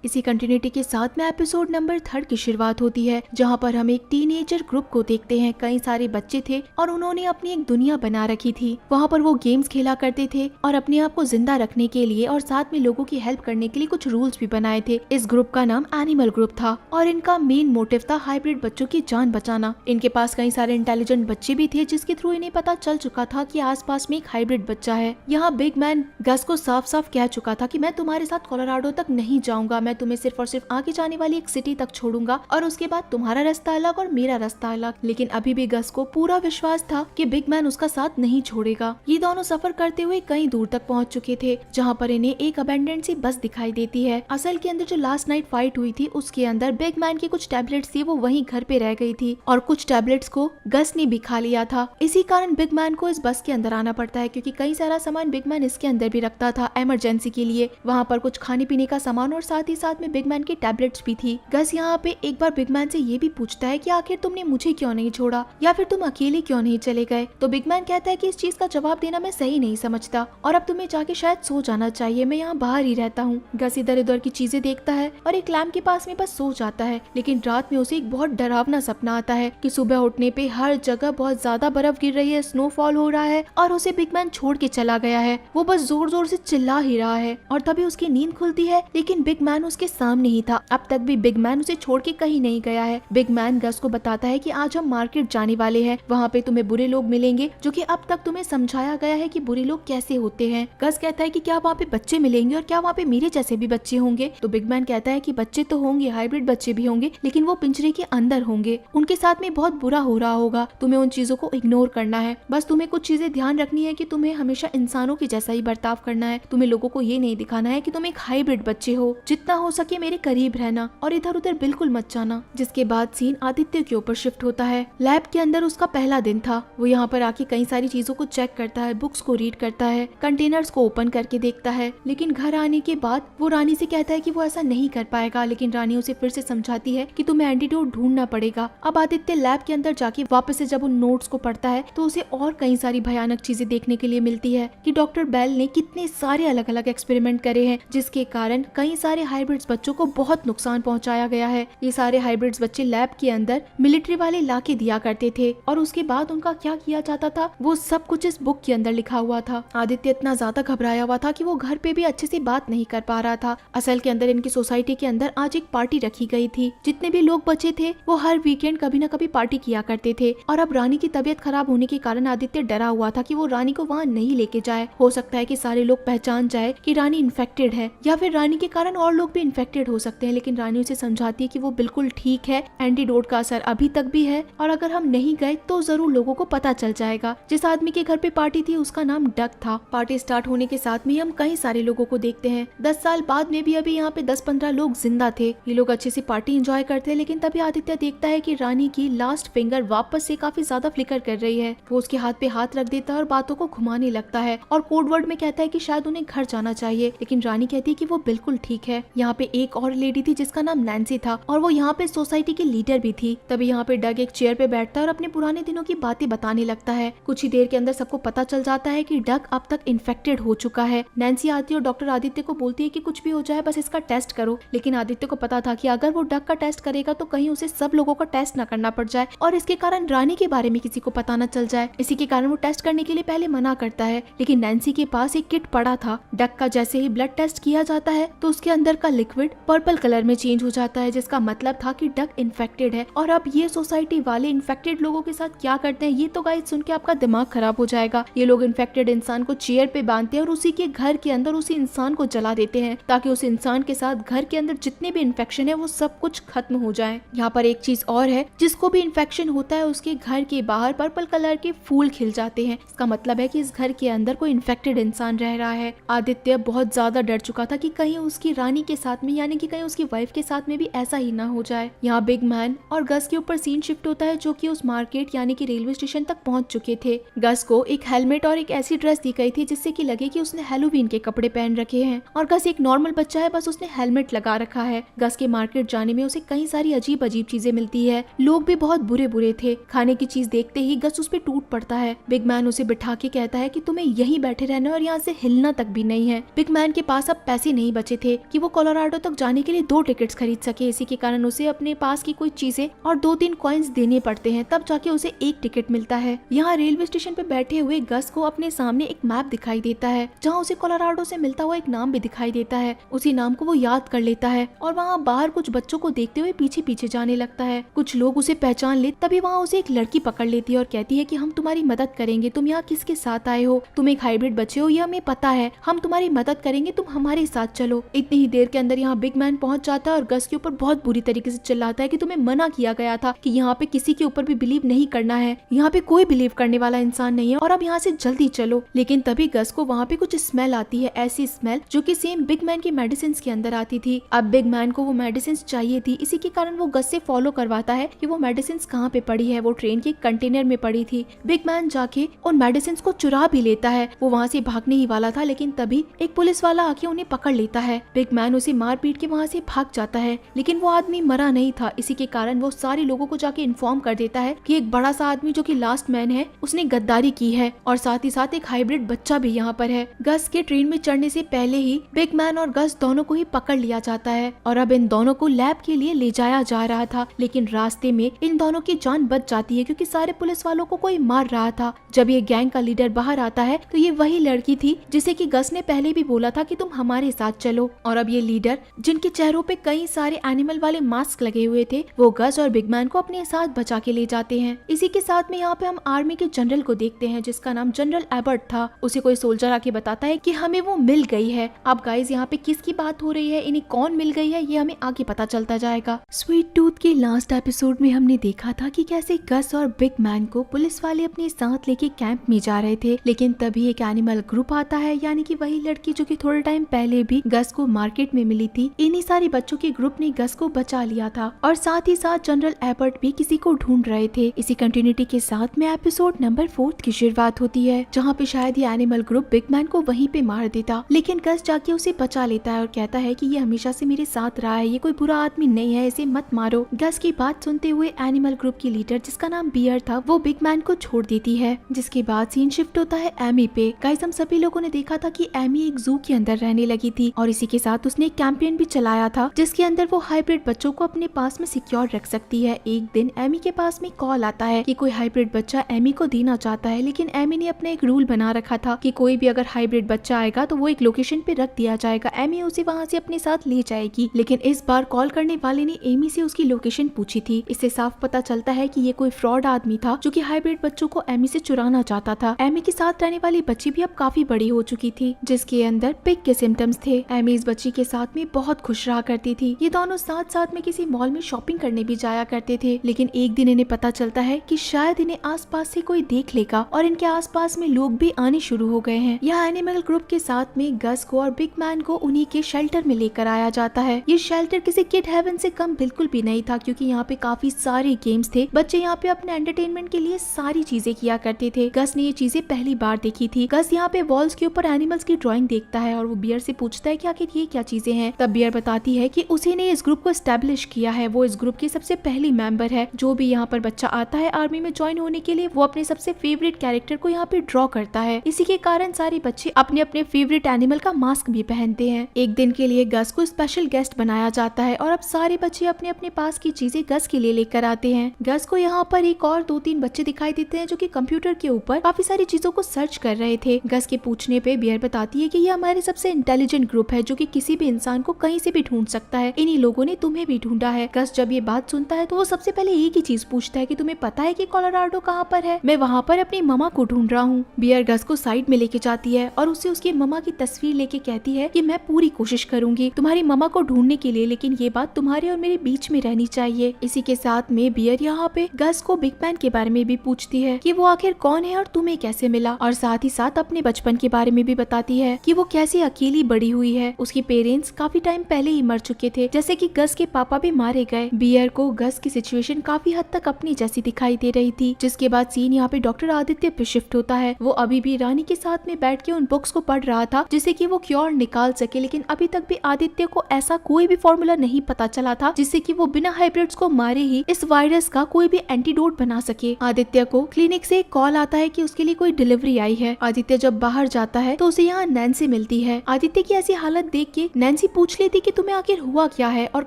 इसी कंटिन्यूटी के साथ में एपिसोड नंबर 3 की शुरुआत होती है, जहाँ पर हम एक टीनेजर ग्रुप को देखते हैं। कई सारे बच्चे थे और उन्होंने अपनी एक दुनिया बना रखी थी। वहाँ पर वो गेम्स खेला करते थे और अपने आप को जिंदा रखने के लिए और साथ में लोगों की हेल्प करने के लिए कुछ रूल्स भी बनाए थे। इस ग्रुप का नाम एनिमल ग्रुप था और इनका मेन मोटिव था हाइब्रिड बच्चों की जान बचाना। इनके पास कई सारे इंटेलिजेंट बच्चे भी थे, जिसके थ्रू इन्हें पता चल चुका था कि आसपास में एक हाइब्रिड बच्चा है। यहाँ बिग मैन गस को साफ साफ कह चुका था कि मैं तुम्हारे साथ कोलोराडो तक नहीं जाऊंगा, मैं तुम्हें सिर्फ और सिर्फ आगे जाने वाली एक सिटी तक छोड़ूंगा और उसके बाद तुम्हारा रास्ता अलग और मेरा रास्ता अलग। लेकिन अभी भी गस को पूरा विश्वास था कि बिग मैन उसका साथ नहीं छोड़ेगा। ये दोनों सफर करते हुए कई दूर तक पहुंच चुके थे, जहाँ पर इन्हें एक अबेंडेंट सी बस दिखाई देती है। असल के अंदर जो लास्ट नाइट फाइट हुई थी उसके अंदर बिग मैन की कुछ टैबलेट्स थी, वो वहीं घर पे रह गई थी और कुछ टैबलेट्स को गस ने भी खा लिया था। इसी कारण बिग मैन को इस बस के अंदर आना पड़ता है, क्योंकि कई सारा सामान बिग मैन इसके अंदर भी रखता था इमरजेंसी के लिए। वहाँ पर कुछ खाने पीने का सामान और साथ ही साथ में बिग मैन की टैबलेट्स भी थी। गस यहाँ पे एक बार बिग मैन से ये भी पूछता है कि आखिर तुमने मुझे क्यों नहीं छोड़ा या फिर तुम अकेले क्यों नहीं चले गए। तो बिग मैन कहता है कि इस चीज का जवाब देना मैं सही नहीं समझता और अब तुम्हें जाके शायद सो जाना चाहिए, मैं यहाँ बाहर ही रहता हूँ। गस इधर उधर की चीजें देखता है और एक लैम्प के पास में बस सो जाता है, लेकिन रात में उसे एक बहुत डरावना सपना आता है कि सुबह उठने पे हर जगह बहुत ज्यादा बर्फ गिर रही है, स्नोफॉल हो रहा है और उसे बिग मैन छोड़ के चला गया है। वो बस जोर जोर से चिल्ला ही रहा है और तभी उसकी नींद खुलती है, लेकिन बिग मैन उसके सामने ही था। अब तक भी बिग मैन उसे छोड़ के कहीं नहीं गया है। बिग मैन गस को बताता है कि आज हम मार्केट जाने वाले हैं, वहाँ पे तुम्हें बुरे लोग मिलेंगे जो कि अब तक तुम्हें समझाया गया है कि बुरे लोग कैसे होते हैं। गस कहता है कि क्या वहाँ पे बच्चे मिलेंगे और क्या वहाँ पे मेरे जैसे भी बच्चे होंगे। तो बिग मैन कहता है कि बच्चे तो होंगे, हाइब्रिड बच्चे भी होंगे, लेकिन वो पिंजरे के अंदर होंगे, उनके साथ में बहुत बुरा हो रहा होगा, तुम्हें उन चीजों को इग्नोर करना है। बस तुम्हें कुछ चीजें ध्यान रखनी है कि तुम्हें हमेशा इंसानों के जैसा ही बर्ताव करना है। तुम्हें लोगों को ये नहीं दिखाना है कि तुम एक हाइब्रिड बच्चे हो। जितना हो सके मेरे करीब रहना और इधर उधर बिल्कुल मत जाना। जिसके बाद सीन आदित्य के ऊपर शिफ्ट होता है। लैब के अंदर उसका पहला दिन था। वो यहाँ पर आके कई सारी चीजों को चेक करता है, बुक्स को रीड करता है, कंटेनर्स को ओपन करके देखता है। लेकिन घर आने के बाद वो रानी से कहता है कि वो ऐसा नहीं कर पाएगा, लेकिन रानी उसे फिर से समझाती है कि तुम्हें एंटीडोट ढूंढना पड़ेगा। अब आदित्य लैब के अंदर जाके वापस से जब उन नोट्स को पढ़ता है तो उसे और कई सारी भयानक चीजें देखने के लिए मिलती है कि डॉक्टर बेल ने कितने सारे अलग अलग एक्सपेरिमेंट करे हैं, जिसके कारण कई सारे हाइब्रिड्स बच्चों को बहुत नुकसान पहुंचाया गया है। ये सारे हाइब्रिड्स बच्चे लैब के अंदर मिलिट्री वाले लाके दिया करते थे और उसके बाद उनका क्या किया जाता था वो सब कुछ इस बुक के अंदर लिखा हुआ था। आदित्य इतना ज्यादा घबराया हुआ था कि वो घर पे भी अच्छे से बात नहीं कर पा रहा था। असल के अंदर इनकी सोसाइटी के अंदर आज एक पार्टी रखी गई थी। जितने भी लोग बचे थे वो हर वीकेंड कभी न कभी पार्टी किया करते थे और अब रानी की तबीयत खराब होने के कारण आदित्य डरा हुआ था कि वो रानी को वहाँ नहीं लेके जाए। हो सकता है कि सारे लोग पहचान जाए कि रानी इन्फेक्टेड है या फिर रानी के कारण और लोग भी इन्फेक्टेड हो सकते हैं। लेकिन रानी उसे समझाती है कि वो बिल्कुल ठीक है, एंटीडोट का असर अभी तक भी है और अगर हम नहीं गए तो जरूर लोगों को पता चल जाएगा। जिस आदमी के घर पे पार्टी थी उसका नाम डक था। पार्टी स्टार्ट होने के साथ में हम कई सारे लोगों को देखते हैं। 10 साल बाद में भी अभी यहाँ पे 10-15 लोग जिंदा थे। ये लोग अच्छे से पार्टी एंजॉय करते हैं, लेकिन तभी आदित्य देखता है कि रानी की लास्ट फिंगर वापस से काफी ज्यादा फ्लिकर कर रही है। वो उसके हाथ पे हाथ रख देता है और बातों को घुमाने लगता है और कोड वर्ड में कहता है कि शायद उन्हें घर जाना चाहिए, लेकिन रानी कहती है कि वो बिल्कुल ठीक है। यहाँ पे एक और लेडी थी जिसका नाम नैन्सी था और वो यहाँ पे सोसाइटी की लीडर भी थी। तभी यहाँ पे डग एक चेयर पे बैठता है और अपने पुराने दिनों की बातें बताने लगता है। कुछ ही देर के अंदर सबको पता चल जाता है कि डग अब तक इन्फेक्टेड हो चुका है। नैन्सी आती है और डॉक्टर आदित्य को बोलती है कि कुछ भी हो जाए बस इसका टेस्ट करो, लेकिन आदित्य को पता था कि अगर वो डग का टेस्ट करेगा तो कहीं उसे सब लोगों का टेस्ट न करना पड़ जाए और इसके कारण रानी के बारे में किसी को पता न चल जाए। इसी के कारण वो टेस्ट करने के लिए पहले मना करता है, लेकिन नैन्सी के पास एक किट पड़ा था। डग का जैसे ही ब्लड टेस्ट किया जाता है तो उसके अंदर का लिक्विड पर्पल कलर में चेंज हो जाता है, जिसका मतलब था कि डग इन्फेक्टेड है। और अब ये सोसाइटी वाले इन्फेक्टेड लोगों के साथ क्या करते हैं ये तो गाइस सुन के आपका दिमाग खराब हो जाएगा। ये लोग इन्फेक्टेड इंसान को चेयर पे बांधते हैं और उसी के घर के अंदर उसी इंसान को जला देते हैं ताकि उस इंसान के साथ घर के अंदर जितने भी इन्फेक्शन है वो सब कुछ खत्म हो जाए। यहाँ पर एक चीज और है, जिसको भी इन्फेक्शन होता है उसके घर के बाहर पर्पल कलर के फूल खिल जाते हैं। इसका मतलब है कि इस घर के अंदर कोई इन्फेक्टेड इंसान रह रहा है। आदित्य बहुत ज्यादा डर चुका था कि कहीं उसकी रानी के साथ में यानी कि कहीं उसकी वाइफ के साथ में भी ऐसा ही ना हो जाए। यहाँ बिग मैन और गस के ऊपर सीन शिफ्ट होता है जो कि उस मार्केट मार्केट यानी कि रेलवे स्टेशन तक पहुंच चुके थे। गस को एक हेलमेट और एक ऐसी ड्रेस दी गई थी जिससे कि लगे कि उसने हैलोवीन के कपड़े पहन रखे हैं और गस एक नॉर्मल बच्चा है, बस उसने हेलमेट लगा रखा है। गस के मार्केट जाने में उसे कई सारी अजीब अजीब चीजें मिलती है, लोग भी बहुत बुरे बुरे थे। खाने की चीज देखते ही गस उस पे टूट पड़ता है। बिग मैन उसे बिठा के कहता है कि तुम्हें यहीं बैठे रहना और यहाँ से हिलना तक भी नहीं है। बिग मैन के पास अब पैसे नहीं बचे थे कि वो कोलोराडो तक जाने के लिए 2 टिकट्स खरीद सके। इसी के कारण उसे अपने पास की कोई चीजें और 2-3 कॉइन्स देने पड़ते हैं, तब जाके उसे एक टिकट मिलता है। यहाँ रेलवे स्टेशन पे बैठे हुए गस को अपने सामने एक मैप दिखाई देता है जहाँ उसे कोलोराडो से मिलता हुआ एक नाम भी दिखाई देता है। उसी नाम को वो याद कर लेता है और वहाँ बाहर कुछ बच्चों को देखते हुए पीछे पीछे जाने लगता है। कुछ लोग उसे पहचान ले, तभी वहाँ उसे एक लड़की पकड़ लेती है और कहती है कि हम तुम्हारी मदद करेंगे, तुम यहाँ किसके साथ आए हो, तुम एक हाइब्रिड बच्चे हो, यह हमें पता है, हम तुम्हारी मदद करेंगे, तुम हमारे साथ चलो। इतनी ही देर के अंदर यहाँ बिग मैन पहुंच जाता है और गस के ऊपर बहुत बुरी तरीके से चिल्लाता है कि तुम्हें मना किया गया था कि यहाँ पे किसी के ऊपर भी बिलीव नहीं करना है, यहाँ पे कोई बिलीव करने वाला इंसान नहीं है और अब यहाँ से जल्दी चलो। लेकिन तभी गस को वहाँ पे कुछ स्मेल आती है, ऐसी स्मेल जो कि सेम बिग मैन की मेडिसिन के अंदर आती थी। अब बिग मैन को वो मेडिसिन चाहिए थी, इसी के कारण वो गस से फॉलो करवाता है कि वो मेडिसिन कहाँ पे पड़ी है। वो ट्रेन के कंटेनर में पड़ी थी। बिग मैन जाके उन मेडिसिन को चुरा भी लेता है। वो वहाँ से भागने ही वाला था, लेकिन तभी एक पुलिस वाला आके उन्हें पकड़ लेता है। बिग मैन उसे मार पीट के वहाँ से भाग जाता है, लेकिन वो आदमी मरा नहीं था। इसी के कारण वो सारे लोगों को जाके इन्फॉर्म कर देता है कि एक बड़ा सा आदमी जो कि लास्ट मैन है उसने गद्दारी की है और साथ ही साथ एक हाइब्रिड बच्चा भी यहाँ पर है। गस के ट्रेन में चढ़ने से पहले ही बिग मैन और गस दोनों को ही पकड़ लिया जाता है और अब इन दोनों को लैब के लिए ले जाया जा रहा था, लेकिन रास्ते में इन दोनों की जान बच जाती है क्योंकि सारे पुलिस वालों को कोई मार रहा था। जब ये गैंग का लीडर बाहर आता है तो ये वही लड़की थी जिसे कि गस ने पहले भी बोला था कि तुम हमारे साथ चलो। और अब ये लीडर जिनके चेहरों पे कई सारे एनिमल वाले मास्क लगे हुए थे, वो गस और बिग मैन को अपने साथ बचा के ले जाते हैं। इसी के साथ में यहाँ पे हम आर्मी के जनरल को देखते हैं जिसका नाम जनरल एबर्ट था। उसे कोई सोल्जर आके बताता है कि हमें वो मिल गई है। अब गाइस यहाँ पे किसकी बात हो रही है, इन्हें कौन मिल गई है, ये हमें आगे पता चलता जाएगा। स्वीट टूथ के लास्ट एपिसोड में हमने देखा था कि कैसे गस और बिग मैन को पुलिस वाले अपने साथ लेके कैंप में जा रहे थे, लेकिन तभी एक एनिमल ग्रुप आता है, यानी कि वही लड़की जो कि थोड़े टाइम पहले भी गस को मार्केट में मिली थी। इन्हीं सारे बच्चों के ग्रुप ने गस को बचा लिया था और साथ ही साथ जनरल एबर्ट भी किसी को ढूंढ रहे थे। इसी कंटिन्यूटी के साथ में एपिसोड नंबर 4 की शुरुआत होती है, जहाँ पे शायद ये एनिमल ग्रुप बिग मैन को वहीं पे मार देता, लेकिन गस जाके उसे बचा लेता है और कहता है कि ये हमेशा से मेरे साथ रहा है, ये कोई बुरा आदमी नहीं है, इसे मत मारो। गस की बात सुनते हुए एनिमल ग्रुप की लीडर जिसका नाम बियर था वो बिग मैन को छोड़ देती है, जिसके बाद सीन शिफ्ट होता है एमी पे। गाइस हम सभी लोगों ने देखा था कि एमी एक जू के अंदर रहने लगी थी और इसी के साथ उसने एक कैंपेन भी चलाया था जिसके अंदर वो हाइब्रिड बच्चों को अपने पास में सिक्योर रख सकती है। एक दिन एमी के पास में कॉल आता है कि कोई हाइब्रिड बच्चा एमी को देना चाहता है, लेकिन एमी ने अपना एक रूल बना रखा था कि कोई भी अगर हाइब्रिड बच्चा आएगा तो वो एक लोकेशन पे रख दिया जाएगा, एमी उसे वहाँ से अपने साथ ले जाएगी। लेकिन इस बार कॉल करने वाले ने एमी से उसकी लोकेशन पूछी थी। इससे साफ पता चलता है कि ये कोई फ्रॉड आदमी था जो कि हाइब्रिड बच्चों को एमी से चुराना चाहता था। एमी के साथ रहने वाली बच्ची भी अब काफी बड़ी हो चुकी थी जिसके अंदर पिग के सिम्टम्स थे। एमी इस बच्ची के साथ में बहुत खुश रहा करती थी। ये दोनों साथ साथ में किसी मॉल में शॉपिंग करने भी जाया करते थे, लेकिन एक दिन इन्हें पता चलता है कि शायद इन्हें आसपास से कोई देख लेगा और इनके आसपास में लोग भी आने शुरू हो गए हैं। यह एनिमल ग्रुप के साथ में गस को और बिग मैन को उन्हीं के शेल्टर में लेकर आया जाता है। ये शेल्टर किसी किड हेवन से कम बिल्कुल भी नहीं था क्योंकि यहाँ पे काफी सारे गेम्स थे। बच्चे यहाँ पे अपने एंटरटेनमेंट के लिए सारी चीजें किया करते थे। गस ने ये चीजें पहली बार देखी थी। गस यहाँ पे वॉल्स के ऊपर एनिमल्स की ड्राइंग देखता है और वो बियर से पूछता है कि आखिर ये क्या चीजें हैं। तब बियर बताती है कि उसी ने इस ग्रुप को एस्टेब्लिश किया है, वो इस ग्रुप की सबसे पहली मेंबर है। जो भी यहाँ पर बच्चा आता है आर्मी में ज्वाइन होने के लिए वो अपने सबसे फेवरेट कैरेक्टर को यहाँ पे ड्रॉ करता है। इसी के कारण सारे बच्चे अपने अपने फेवरेट एनिमल का मास्क भी पहनते हैं। एक दिन के लिए गस को स्पेशल गेस्ट बनाया जाता है और अब सारे बच्चे अपने अपने पास की चीजें गस के लिए लेकर आते हैं। गस को यहाँ पर एक और 2-3 बच्चे दिखाई देते हैं जो कि कंप्यूटर के ऊपर काफी सारी चीजों को सर्च कर रहे थे। गस के पूछने पे बियर बताती है कि ये हमारे सबसे इंटेलिजेंट ग्रुप है जो कि किसी भी इंसान को कहीं से भी ढूंढ सकता है। इन्हीं लोगों ने तुम्हें भी ढूंढा है। गस जब ये बात सुनता है तो वो सबसे पहले एक ही चीज पूछता है कि तुम्हें पता है कि कोलोराडो कहाँ पर है? मैं वहाँ पर अपनी ममा को ढूंढ रहा हूँ। बियर गस को साइड में लेके जाती है और उससे उसकी ममा की तस्वीर लेके कहती है कि मैं पूरी कोशिश करूंगी तुम्हारी ममा को ढूंढने के लिए, लेकिन ये बात तुम्हारे और मेरे बीच में रहनी चाहिए। इसी के साथ में बियर यहाँ पे गस को बिग मैन के बारे में भी पूछती है कि वो आखिर कौन है और तुम्हें कैसे मिला, और साथ ही साथ अपने बचपन के बारे में भी बताती है कि वो कैसे अकेली बड़ी हुई है। उसके पेरेंट्स काफी टाइम पहले ही मर चुके थे, जैसे कि गस के पापा भी मारे गए। बियर को गस की सिचुएशन काफी हद तक अपनी जैसी जैसी दिखाई दे रही थी। जिसके बाद सीन यहाँ पे डॉक्टर आदित्य पे शिफ्ट होता है। वो अभी भी रानी के साथ में बैठ के उन बुक्स को पढ़ रहा था जिससे कि वो क्योर निकाल सके, लेकिन अभी तक भी आदित्य को ऐसा कोई भी फॉर्मूला नहीं पता चला था जिससे कि वो बिना हाइब्रिड्स को मारे ही इस वायरस का कोई भी एंटीडोट बना सके। आदित्य को क्लिनिक से एक कॉल आता है कि उसके लिए कोई डिलीवरी आई है। आदित्य जब बाहर जाता है तो उसे यहाँ नैन्सी मिलती है। आदित्य की ऐसी हालत देख के नैन्सी पूछ लेती कि तुम्हें आखिर हुआ क्या है और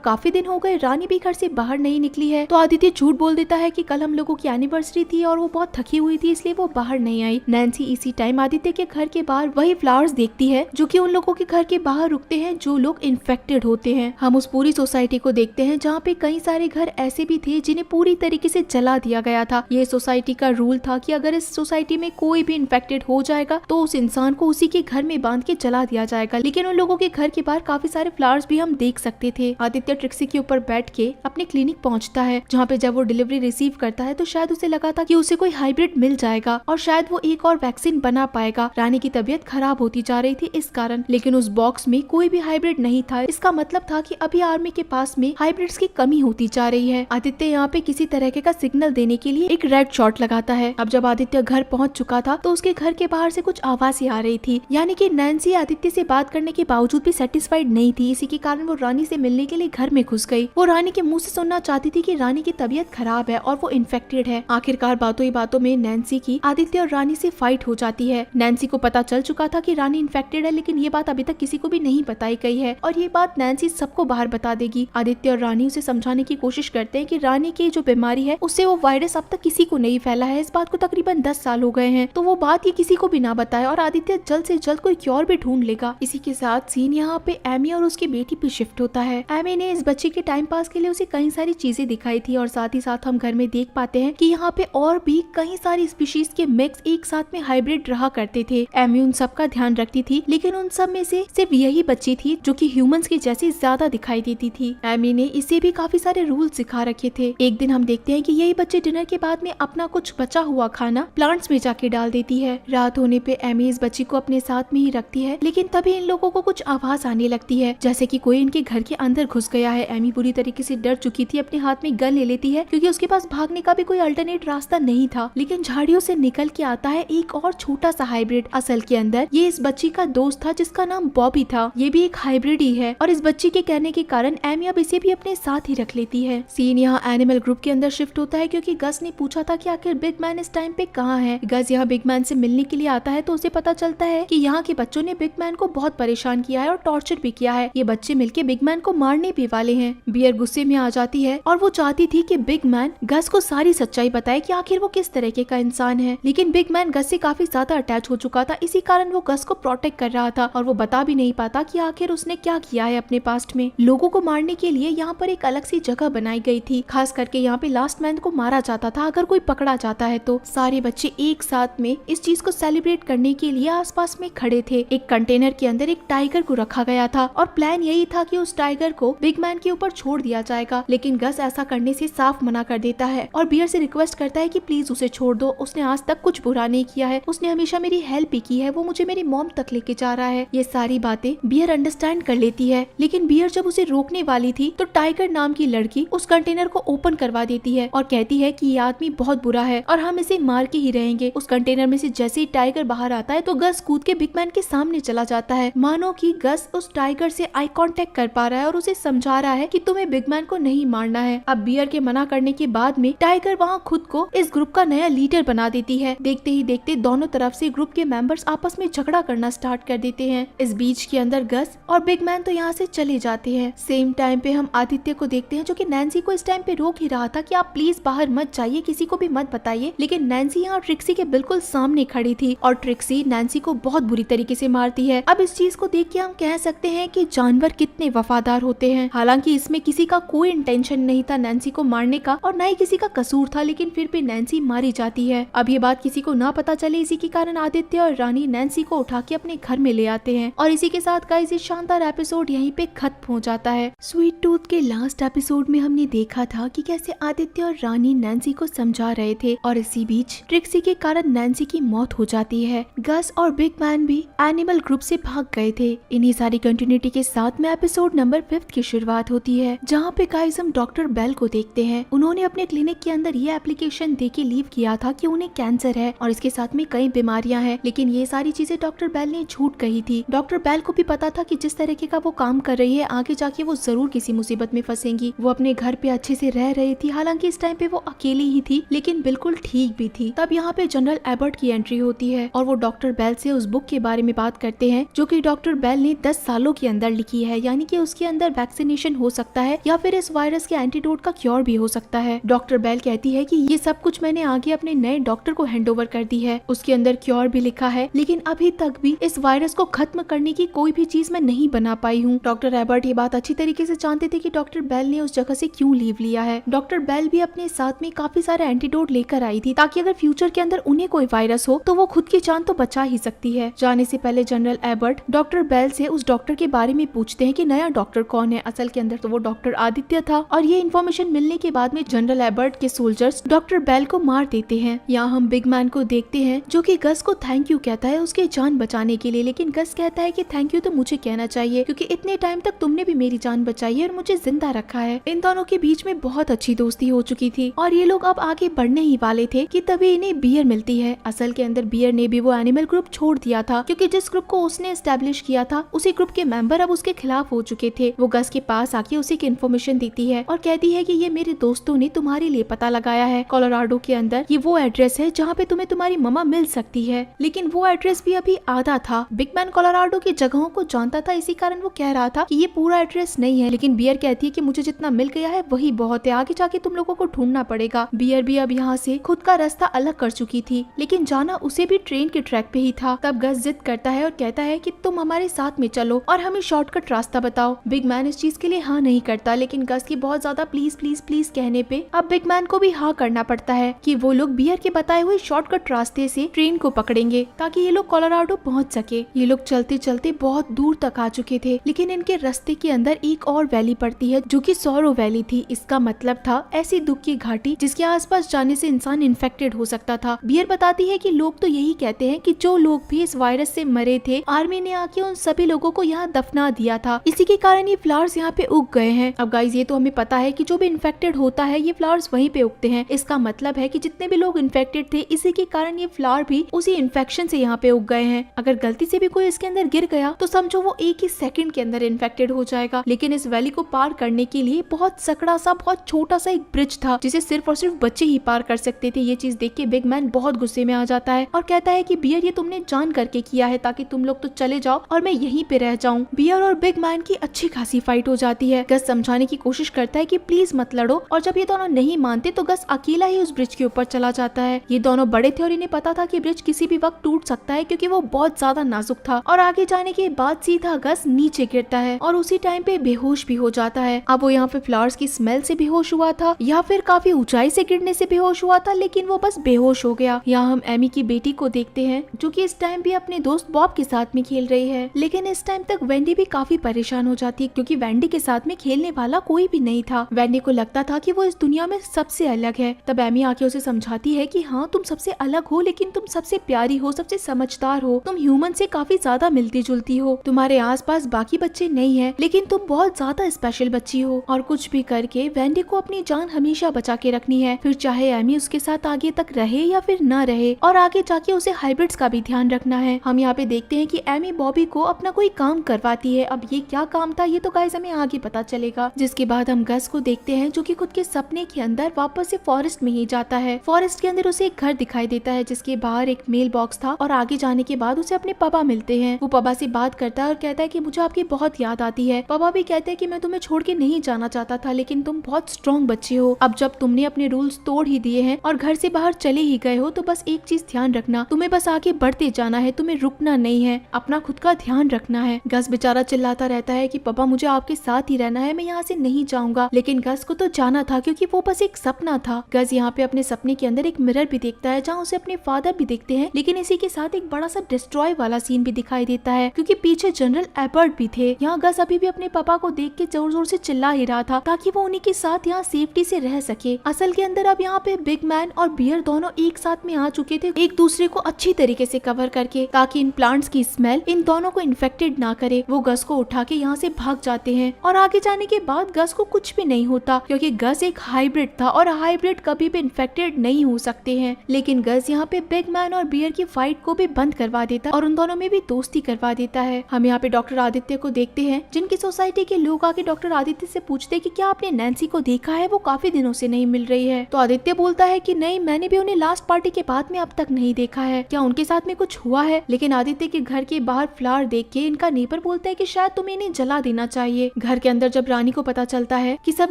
काफी दिन हो गए रानी भी घर से बाहर नहीं निकली है। तो आदित्य झूठ बोल देता है कि कल हम लोगों की एनिवर्सरी थी और वो बहुत थकी हुई थी इसलिए वो बाहर नहीं आई। नैन्सी इसी टाइम आदित्य के घर के बाहर वही फ्लावर्स देखती है जो कि उन लोगों के घर के बाहर रुकते हैं जो लोग इन्फेक्टेड होते हैं। हम उस पूरी सोसाइटी को देखते हैं जहाँ पे कई सारे घर ऐसे भी थे जिन्हें पूरी तरीके से जला दिया गया था। ये सोसाइटी का रूल था कि अगर इस सोसाइटी में कोई भी इन्फेक्टेड हो जाएगा तो उस इंसान को उसी के घर में बांध के जला दिया जाएगा। लेकिन उन लोगों के घर के बाहर काफी सारे फ्लावर्स भी हम देख सकते थे। आदित्य ट्रिक्सी के ऊपर बैठ के अपने क्लिनिक पहुंचता है जहाँ पे जब वो डिलीवरी रिसीव करता है तो शायद उसे लगा था कि उसे कोई हाइब्रिड मिल जाएगा और शायद वो एक और वैक्सीन बना पाएगा। रानी की तबीयत खराब होती जा रही थी इस कारण, लेकिन उस बॉक्स में कोई भी हाइब्रिड नहीं था। इसका मतलब था कि अभी आर्मी के पास में हाइब्रिड्स की कमी होती जा रही है। आदित्य यहाँ पे किसी तरह का सिग्नल देने के लिए एक रेड शॉट लगाता है। अब जब आदित्य घर पहुंच चुका था तो उसके घर के बाहर से कुछ आवाजें आ रही थी, यानी कि नैन्सी आदित्य से बात करने के बावजूद भी सेटिस्फाइड नहीं थी। इसी के कारण वो रानी से मिलने के लिए घर में घुस गई। वो रानी के मुंह से सुनना चाहती थी कि रानी की तबीयत खराब है और वो इन्फेक्टेड है। आखिरकार बातों ही बातों में नैन्सी की आदित्य और रानी से फाइट हो जाती है। नैन्सी को पता चल चुका था कि रानी इन्फेक्टेड है, लेकिन ये बात अभी तक किसी को भी नहीं बताई गई है और ये बात नैन्सी सबको बाहर बता देगी। आदित्य और रानी उसे समझाने की कोशिश करते हैं कि रानी की जो बीमारी है उससे वो वायरस अब तक किसी को नहीं फैला है। इस बात को तकरीबन 10 साल हो गए हैं, तो वो बात ये किसी को भी ना बताए और आदित्य जल्द से जल्द कोई क्योर भी ढूंढ लेगा। इसी के साथ सीन यहाँ पे एमी और उसकी बेटी पे शिफ्ट होता है। एमी ने इस बच्चे के टाइम पास के लिए उसे कई सारी चीजें दिखाई थी और साथ ही साथ हम घर में देख पाते हैं कि यहाँ पे और भी कई सारी स्पीशीज के मिक्स एक साथ में हाइब्रिड रहा करते थे। एमी उन सब का ध्यान रखती थी, लेकिन उन सब में से सिर्फ यही बच्ची थी जो कि ह्यूमंस की जैसी ज्यादा दिखाई देती थी। एमी ने इसे भी काफी सारे रूल सिखा रखे थे। एक दिन हम देखते हैं कि यही बच्चे डिनर के बाद में अपना कुछ बचा हुआ खाना प्लांट्स में जाके डाल देती है। रात होने पे एमी इस बच्ची को अपने साथ में ही रखती है, लेकिन तभी इन लोगों को कुछ आवाज आने लगती है जैसे कि कोई इनके घर के अंदर घुस गया है। एमी पूरी तरीके से डर चुकी थी, अपने हाथ में गन ले लेती है क्योंकि उसके पास भागने का भी कोई अल्टरनेट रास्ता नहीं था। लेकिन झाड़ियों से निकल के आता है एक और छोटा सा हाइब्रिड। असल के अंदर ये इस बच्ची का दोस्त था जिसका नाम बॉबी था। ये भी एक हाइब्रिड ही है और इस बच्ची के कहने के कारण एमी अब इसे भी अपने साथ ही रख लेती है। सीन यहाँ एनिमल ग्रुप के अंदर शिफ्ट होता है क्योंकि गस ने पूछा था कि आखिर बिग मैन इस टाइम पे कहाँ है। गस यहाँ बिग मैन से मिलने के लिए आता है तो उसे पता चलता है कि यहाँ के बच्चों ने बिग मैन को बहुत परेशान किया है और टॉर्चर भी किया है। ये बच्चे मिलके बिग मैन को मारने भी वाले हैं। बियर गुस्से में आ जाती है और वो चाहती थी कि बिग मैन गस को सारी सच्चाई बताए कि आखिर वो किस तरीके का इंसान है, लेकिन बिग मैन गस से काफी ज्यादा अटैच हो चुका था। इसी कारण वो गस को प्रोटेक्ट कर रहा था और वो बता भी नहीं पाता कि आखिर उसने क्या किया है अपने पास्ट में। लोगों को मारने के लिए यहाँ पर एक अलग सी जगह बनाई गई थी, खास करके यहाँ पे लास्ट मैन को मारा जाता था अगर कोई पकड़ा जाता है तो। सारे बच्चे एक साथ में इस चीज को सेलिब्रेट करने के लिए आसपास में खड़े थे। एक कंटेनर के अंदर एक टाइगर को रखा गया था और प्लान यही था कि उस टाइगर को बिग मैन के ऊपर छोड़ दिया जाएगा, लेकिन गस ऐसा करने से साफ मना कर देता है और बियर से रिक्वेस्ट करता है कि प्लीज उसे छोड़ दो, उसने आज तक कुछ बुरा नहीं किया है, उसने हमेशा मेरी हेल्प भी की है, वो मुझे मेरी मॉम तक लेके जा रहा है। ये सारी बातें बियर अंडरस्टैंड कर लेती है, लेकिन बियर जब उसे रोकने वाली थी तो टाइगर नाम की लड़की उस कंटेनर को ओपन करवा देती है और कहती है कि ये आदमी बहुत बुरा है और हम इसे मार के ही रहेंगे। उस कंटेनर में से जैसे ही टाइगर बाहर आता है तो गस कूद के बिग मैन के सामने चला जाता है, मानो कि गस उस टाइगर से आई कांटेक्ट कर पा रहा है और उसे समझा रहा है कि तुम्हें बिग मैन को नहीं मारना है। अब बियर के मना करने के बाद में टाइगर वहाँ खुद को इस ग्रुप का नया लीडर बना देती है। देखते ही देखते दोनों तरफ से ग्रुप के मेंबर्स आपस में झगड़ा करना स्टार्ट कर देते हैं। इस बीच के अंदर गस और बिग मैन तो यहाँ से चले जाते हैं। सेम टाइम पे हम आदित्य को देखते हैं जो कि नैन्सी को इस टाइम पे रोक ही रहा था कि आप प्लीज बाहर मत जाइए, किसी को भी मत बताइए, लेकिन नैन्सी यहाँ ट्रिक्सी के बिल्कुल सामने खड़ी थी और ट्रिक्सी नैन्सी को बहुत बुरी तरीके से मारती है। अब इस चीज को देख के हम कह सकते हैं कि जानवर कितने वफादार होते हैं। हालांकि इसमें किसी का कोई इंटेंशन नहीं था नैन्सी को मारने का और न ही किसी का कसूर था, लेकिन फिर भी नैन्सी मारी जाती है। अब ये बात किसी को ना पता चले, इसी के कारण आदित्य और रानी नैन्सी को उठा के अपने घर में ले आते हैं और इसी के साथ गाइस ये शानदार एपिसोड यहीं पे खत्म हो जाता है। स्वीट टूथ के लास्ट एपिसोड में हमने देखा था कि कैसे आदित्य और रानी नैन्सी को समझा रहे थे और इसी बीच ट्रिक्सी के कारण नैन्सी की मौत हो जाती है। गस और बिग मैन भी एनिमल ग्रुप से भाग गए थे। इन्हीं सारी कंटिन्यूटी के साथ में एपिसोड नंबर 5 की शुरुआत होती है, जहाँ पे गाइस हम डॉक्टर बेल को देखते हैं। उन्होंने अपने क्लिनिक के अंदर ये एप्लीकेशन दे के लीव किया था कि उन्हें कैंसर है और इसके साथ में कई बीमारियां हैं, लेकिन ये सारी चीजें डॉक्टर बेल ने झूठ कही थी। डॉक्टर बेल को भी पता था कि जिस तरीके का वो काम कर रही है आगे जाके वो जरूर किसी मुसीबत में फंसेंगी। वो अपने घर पे अच्छे से रह रही थी, हालांकि इस टाइम पे वो अकेली ही थी लेकिन बिल्कुल ठीक भी थी। तब यहाँ पे जनरल एबर्ट की एंट्री होती है और वो डॉक्टर बेल से उस बुक के बारे में बात करते हैं जो कि डॉक्टर बेल ने 10 सालों के अंदर लिखी है, यानी कि उसके अंदर वैक्सीनेशन हो सकता है या फिर इस वायरस के एंटीडोट का क्योर भी हो सकता है। डॉक्टर बेल कहती है कि ये सब कुछ मैंने आगे अपने नए डॉक्टर को हैंड ओवर कर दी है, उसके अंदर क्योर भी लिखा है, लेकिन अभी तक भी इस वायरस को खत्म करने की कोई भी चीज मैं नहीं बना पाई हूँ। डॉक्टर एबर्ट ये बात अच्छी तरीके से जानते थे कि डॉक्टर बेल ने उस जगह से क्यों लीव लिया है। डॉक्टर बेल भी अपने साथ में काफी सारे एंटीडोट लेकर आई थी ताकि अगर फ्यूचर के अंदर उन्हें कोई वायरस हो तो वो खुद की जान तो बचा ही सकती है। जाने से पहले जनरल एबर्ट डॉक्टर बेल से उस डॉक्टर के बारे में पूछते हैं कि नया डॉक्टर कौन है। असल के अंदर तो वो डॉक्टर आदित्य था और ये इन्फॉर्मेशन मिलने के बाद में जनरल एबर्ट के सोल्जर्स डॉक्टर बेल को मार देते हैं। यहाँ हम बिग मैन को देखते हैं जो कि गस को थैंक यू कहता है उसके जान बचाने के लिए, लेकिन गस कहता है कि थैंक यू तो मुझे कहना चाहिए क्योंकि इतने टाइम तक तुमने भी मेरी जान बचाई है और मुझे जिंदा रखा है। इन दोनों के बीच में बहुत अच्छी दोस्ती हो चुकी थी और ये लोग अब आगे बढ़ने ही वाले थे कि तभी इन्हें बियर मिलती है। असल के अंदर बियर ने भी वो एनिमल ग्रुप छोड़ दिया था क्योंकि जिस ग्रुप को उसने एस्टेब्लिश किया था उसी ग्रुप के मेंबर अब उसके खिलाफ हो चुके थे। वो गस के पास आके उसे की इन्फॉर्मेशन देती है और कहती है कि ये मेरे दोस्तों ने तुम्हारे लिए पता लगाया है, कोलोराडो के अंदर ये वो एड्रेस है जहाँ पे तुम्हें तुम्हारी मम्मा मिल सकती है, लेकिन वो एड्रेस भी अभी आधा था। बिग मैन कोलोराडो की जगहों को जानता था, इसी कारण वो कह रहा था कि ये पूरा एड्रेस नहीं है, लेकिन बियर कहती है कि मुझे जितना मिल गया है वही बहुत है, आगे जाके तुम लोगों को ढूंढना पड़ेगा। बियर भी अब यहाँ से खुद का रास्ता अलग कर चुकी थी, लेकिन जाना उसे भी ट्रेन के ट्रैक पे ही था। तब गस जिद करता है और कहता है कि तुम हमारे साथ में चलो और हमें शॉर्टकट रास्ता बताओ। बिग मैन इस चीज के लिए हाँ नहीं करता, लेकिन गस की बहुत ज्यादा प्लीज प्लीज प्लीज कहने पे अब बिग मैन को भी हाँ करना पड़ता है कि वो लोग बियर के बताए हुए शॉर्टकट रास्ते से ट्रेन को पकड़ेंगे ताकि ये लोग कोलोराडो पहुंच सके। ये लोग चलते चलते बहुत दूर तक आ चुके थे, लेकिन इनके रास्ते के अंदर एक और वैली पड़ती है जो कि सौरो वैली थी। इसका मतलब था ऐसी दुख की घाटी जिसके आसपास जाने से इंसान इन्फेक्टेड हो सकता था। बियर बताती है कि लोग तो यही कहते हैं कि जो लोग भी इस वायरस से मरे थे आर्मी ने आके उन सभी लोगों को यहाँ दफना दिया था, इसी के कारण ये फ्लावर्स यहाँ पे उग गए हैं। अब गाइस ये तो हमें पता है कि जो भी इन्फेक्टेड होता है ये फ्लावर्स वहीं पे उगते हैं। इसका मतलब है कि जितने भी लोग इन्फेक्टेड थे इसी के कारण ये फ्लावर भी उसी इन्फेक्शन से यहाँ पे उग गए हैं। अगर गलती से भी कोई इसके अंदर गिर गया तो समझो वो एक ही सेकंड के अंदर इन्फेक्टेड हो जाएगा। लेकिन इस वैली को पार करने के लिए बहुत सकड़ा सा बहुत छोटा सा एक ब्रिज था जिसे सिर्फ और सिर्फ बच्चे ही पार कर सकते थे। ये चीज देख के बिग मैन बहुत गुस्से में आ जाता है और कहता है कि बियर ये तुमने जान करके किया है ताकि तुम लोग तो चले जाओ और मैं यहीं पे रह जाऊं। बियर और बिग मैन की अच्छी खासी फाइट हो जाती है। गस समझाने की कोशिश करता है कि प्लीज मत लड़ो और जब ये दोनों नहीं मानते तो गस अकेला ही उस ब्रिज के ऊपर चला जाता है। ये दोनों बड़े थे और इन्हें पता था कि ब्रिज किसी भी वक्त टूट सकता है क्योंकि वो बहुत ज्यादा नाजुक था और आगे जाने के बाद सीधा गस नीचे गिरता है और उसी टाइम पे बेहोश भी हो जाता है। अब वो यहाँ पे फ्लावर्स की स्मेल से बेहोश हुआ था या फिर काफी ऊंचाई से गिरने से बेहोश हुआ था, लेकिन वो बस बेहोश हो गया। यहाँ हम एमी की बेटी को देखते हैं जो कि इस टाइम भी अपने दोस्त बॉब के साथ में खेल रही है, लेकिन इस टाइम तक वेंडी भी काफी परेशान हो जाती है क्योंकि वेंडी के साथ में खेलने वाला कोई भी नहीं था। वेंडी को लगता था कि वो इस दुनिया में सबसे अलग है। तब एमी आके उसे समझाती है कि हाँ तुम सबसे अलग हो, लेकिन तुम सबसे प्यारी हो, सबसे समझदार हो, तुम ह्यूमन से काफी ज्यादा मिलती जुलती हो, तुम्हारे आसपास बाकी बच्चे नहीं है लेकिन तुम बहुत ज्यादा स्पेशल बच्ची हो और कुछ भी करके वेंडी को अपनी जान हमेशा बचा के रखनी है, फिर चाहे एमी उसके साथ आगे तक रहे या फिर ना रहे, और आगे जाके उसे हाइब्रिड्स का भी ध्यान रखना है। हम यहाँ पे देखते हैं कि एमी बॉबी को अपना कोई काम करवाती है। अब ये क्या काम था ये तो गाइस हमें आगे पता चलेगा। जिसके बाद हम गस को देखते हैं जो कि खुद के सपने के अंदर वापस से फॉरेस्ट में ही जाता है। फॉरेस्ट के अंदर उसे एक घर दिखाई देता है जिसके बाहर एक मेल बॉक्स था और आगे जाने के बाद उसे अपने पापा मिलते हैं। वो पापा से बात करता है और कहता है कि मुझे आपकी बहुत याद आती है। पापा भी कहते हैं कि मैं तुम्हें छोड़ के नहीं जाना चाहता था, लेकिन तुम बहुत स्ट्रॉन्ग बच्चे हो। अब जब तुमने अपने रूल्स तोड़ ही दिए हैं और घर से बाहर चले ही गए हो तो बस एक चीज ध्यान रखना, तुम्हें बस आगे बढ़ते जाना है, तुम्हें रुकना नहीं है, अपना खुद का ध्यान रखना है। गस बेचारा चिल्लाता रहता है कि पापा मुझे आपके साथ ही रहना है, मैं यहाँ से नहीं जाऊंगा, लेकिन गस को तो जाना था क्योंकि वो बस एक सपना था। गस यहाँ पे अपने सपने के अंदर एक मिरर भी देखता है जहाँ उसे अपने फादर भी दिखते हैं, लेकिन इसी के साथ एक बड़ा सा डिस्ट्रॉय वाला सीन भी दिखाई देता है क्योंकि पीछे जनरल एबर्ट भी थे। यहाँ गस अभी भी अपने पापा को देख के जोर जोर से चिल्ला ही रहा था ताकि वो उन्हीं के साथ यहाँ सेफ्टी से रह सके। असल के अंदर अब यहाँ पे बिग मैन और बियर दोनों एक साथ में आ चुके थे, एक दूसरे को अच्छी तरीके से कवर करके ताकि इन प्लांट्स की स्मेल इन दोनों को इन्फेक्टेड ना करे। वो गस को उठा के यहाँ से भाग जाते हैं और आगे जाने के बाद गस को कुछ भी नहीं होता क्योंकि गस एक हाइब्रिड था और हाइब्रिड कभी भी इन्फेक्टेड नहीं हो सकते हैं। लेकिन गस यहाँ पे बिग मैन और बियर की फाइट को भी बंद करवा देता है और उन दोनों में भी दोस्ती करवा देता है। हम यहाँ पे डॉक्टर आदित्य को देखते हैं, जिनकी सोसाइटी के लोग आके डॉक्टर आदित्य से पूछते हैं कि क्या आपने नैन्सी को देखा है, वो काफी दिनों से नहीं मिल रही है। तो आदित्य बोलता है कि नहीं, मैंने भी उन्हें लास्ट पार्टी के बाद में अब तक नहीं देखा है, क्या उनके साथ में कुछ हुआ है। लेकिन आदित्य के घर के बाहर फ्लावर देख के इनका नेबर बोलता है कि शायद तुम्हें इन्हें जला देना चाहिए। घर के अंदर जब रानी को पता चलता है कि सब